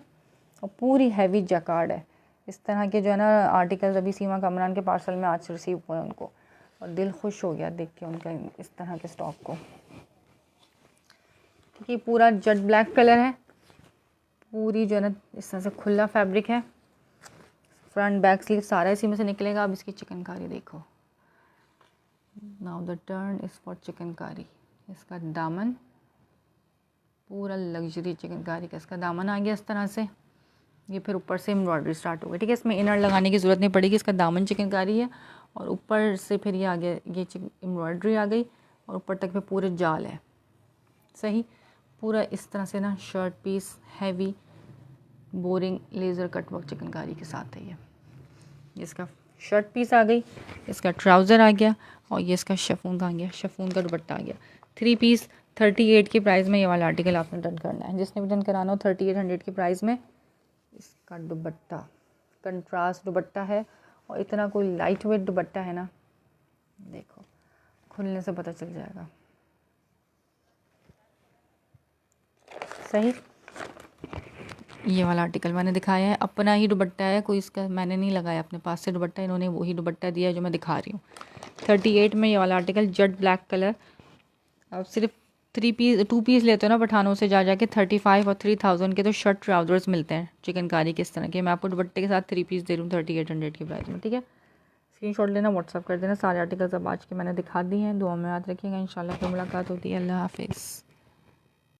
और पूरी हैवी जैकार्ड है। इस तरह के जो है ना आर्टिकल्स अभी सीमा कामरान के पार्सल में आज रिसीव हुए उनको, और दिल खुश हो गया देख के उनका इस तरह के स्टॉक को। ठीक है, पूरा जेट ब्लैक कलर है, पूरी जो है ना इस तरह से खुला फैब्रिक है, फ्रंट बैक स्लीव सारा इसी में से निकलेगा। अब इसकी चिकनकारी देखो, now the turn is for chikankari. इसका दामन पूरा लग्जरी चिकनकारी का इसका दामन आ गया इस तरह से। ये फिर ऊपर से एम्ब्रॉयडरी स्टार्ट हो गई, ठीक है। इसमें इनर लगाने की ज़रूरत नहीं पड़ेगी, इसका दामन चिकनकारी है और ऊपर से फिर ये आ गया, ये एम्ब्रॉयडरी आ गई और ऊपर तक पे पूरे जाल है, सही। पूरा इस तरह से ना shirt piece heavy boring laser cutwork chikankari के साथ है ये। इसका शर्ट पीस आ गई, इसका ट्राउज़र आ गया और ये इसका शफून का आ गया, शफून का दुपट्टा आ गया। 3 पीस 38 के प्राइस में ये वाला आर्टिकल आपने डन करना है। जिसने भी डन कराना हो 3800 के प्राइस में। इसका दुपट्टा कंट्रास्ट दुपट्टा है और इतना कोई लाइट वेट दुपट्टा है ना, देखो खुलने से पता चल जाएगा, सही। ये वाला आर्टिकल मैंने दिखाया है, अपना ही दुपट्टा है, कोई इसका मैंने नहीं लगाया अपने पास से दुपट्टा, इन्होंने वही दुपट्टा दिया है जो मैं दिखा रही हूँ। 38 में ये वाला आर्टिकल जेट ब्लैक कलर। अब सिर्फ 2 पीस लेते हो ना पठानों से जा जाके 35 और 3000 के तो शर्ट ट्राउजर्स मिलते हैं चिकनकारी के इस तरह के। मैं आपको दुपट्टे के साथ 3 पीस दे रही हूँ 3800 के प्राइस में, ठीक है। स्क्रीनशॉट लेना, व्हाट्सअप कर देना। सारे आर्टिकल्स अब आज के मैंने दिखा दिए हैं। दुआ में याद रखिएगा, इंशाल्लाह फिर मुलाकात होती है। अल्लाह हाफिज़।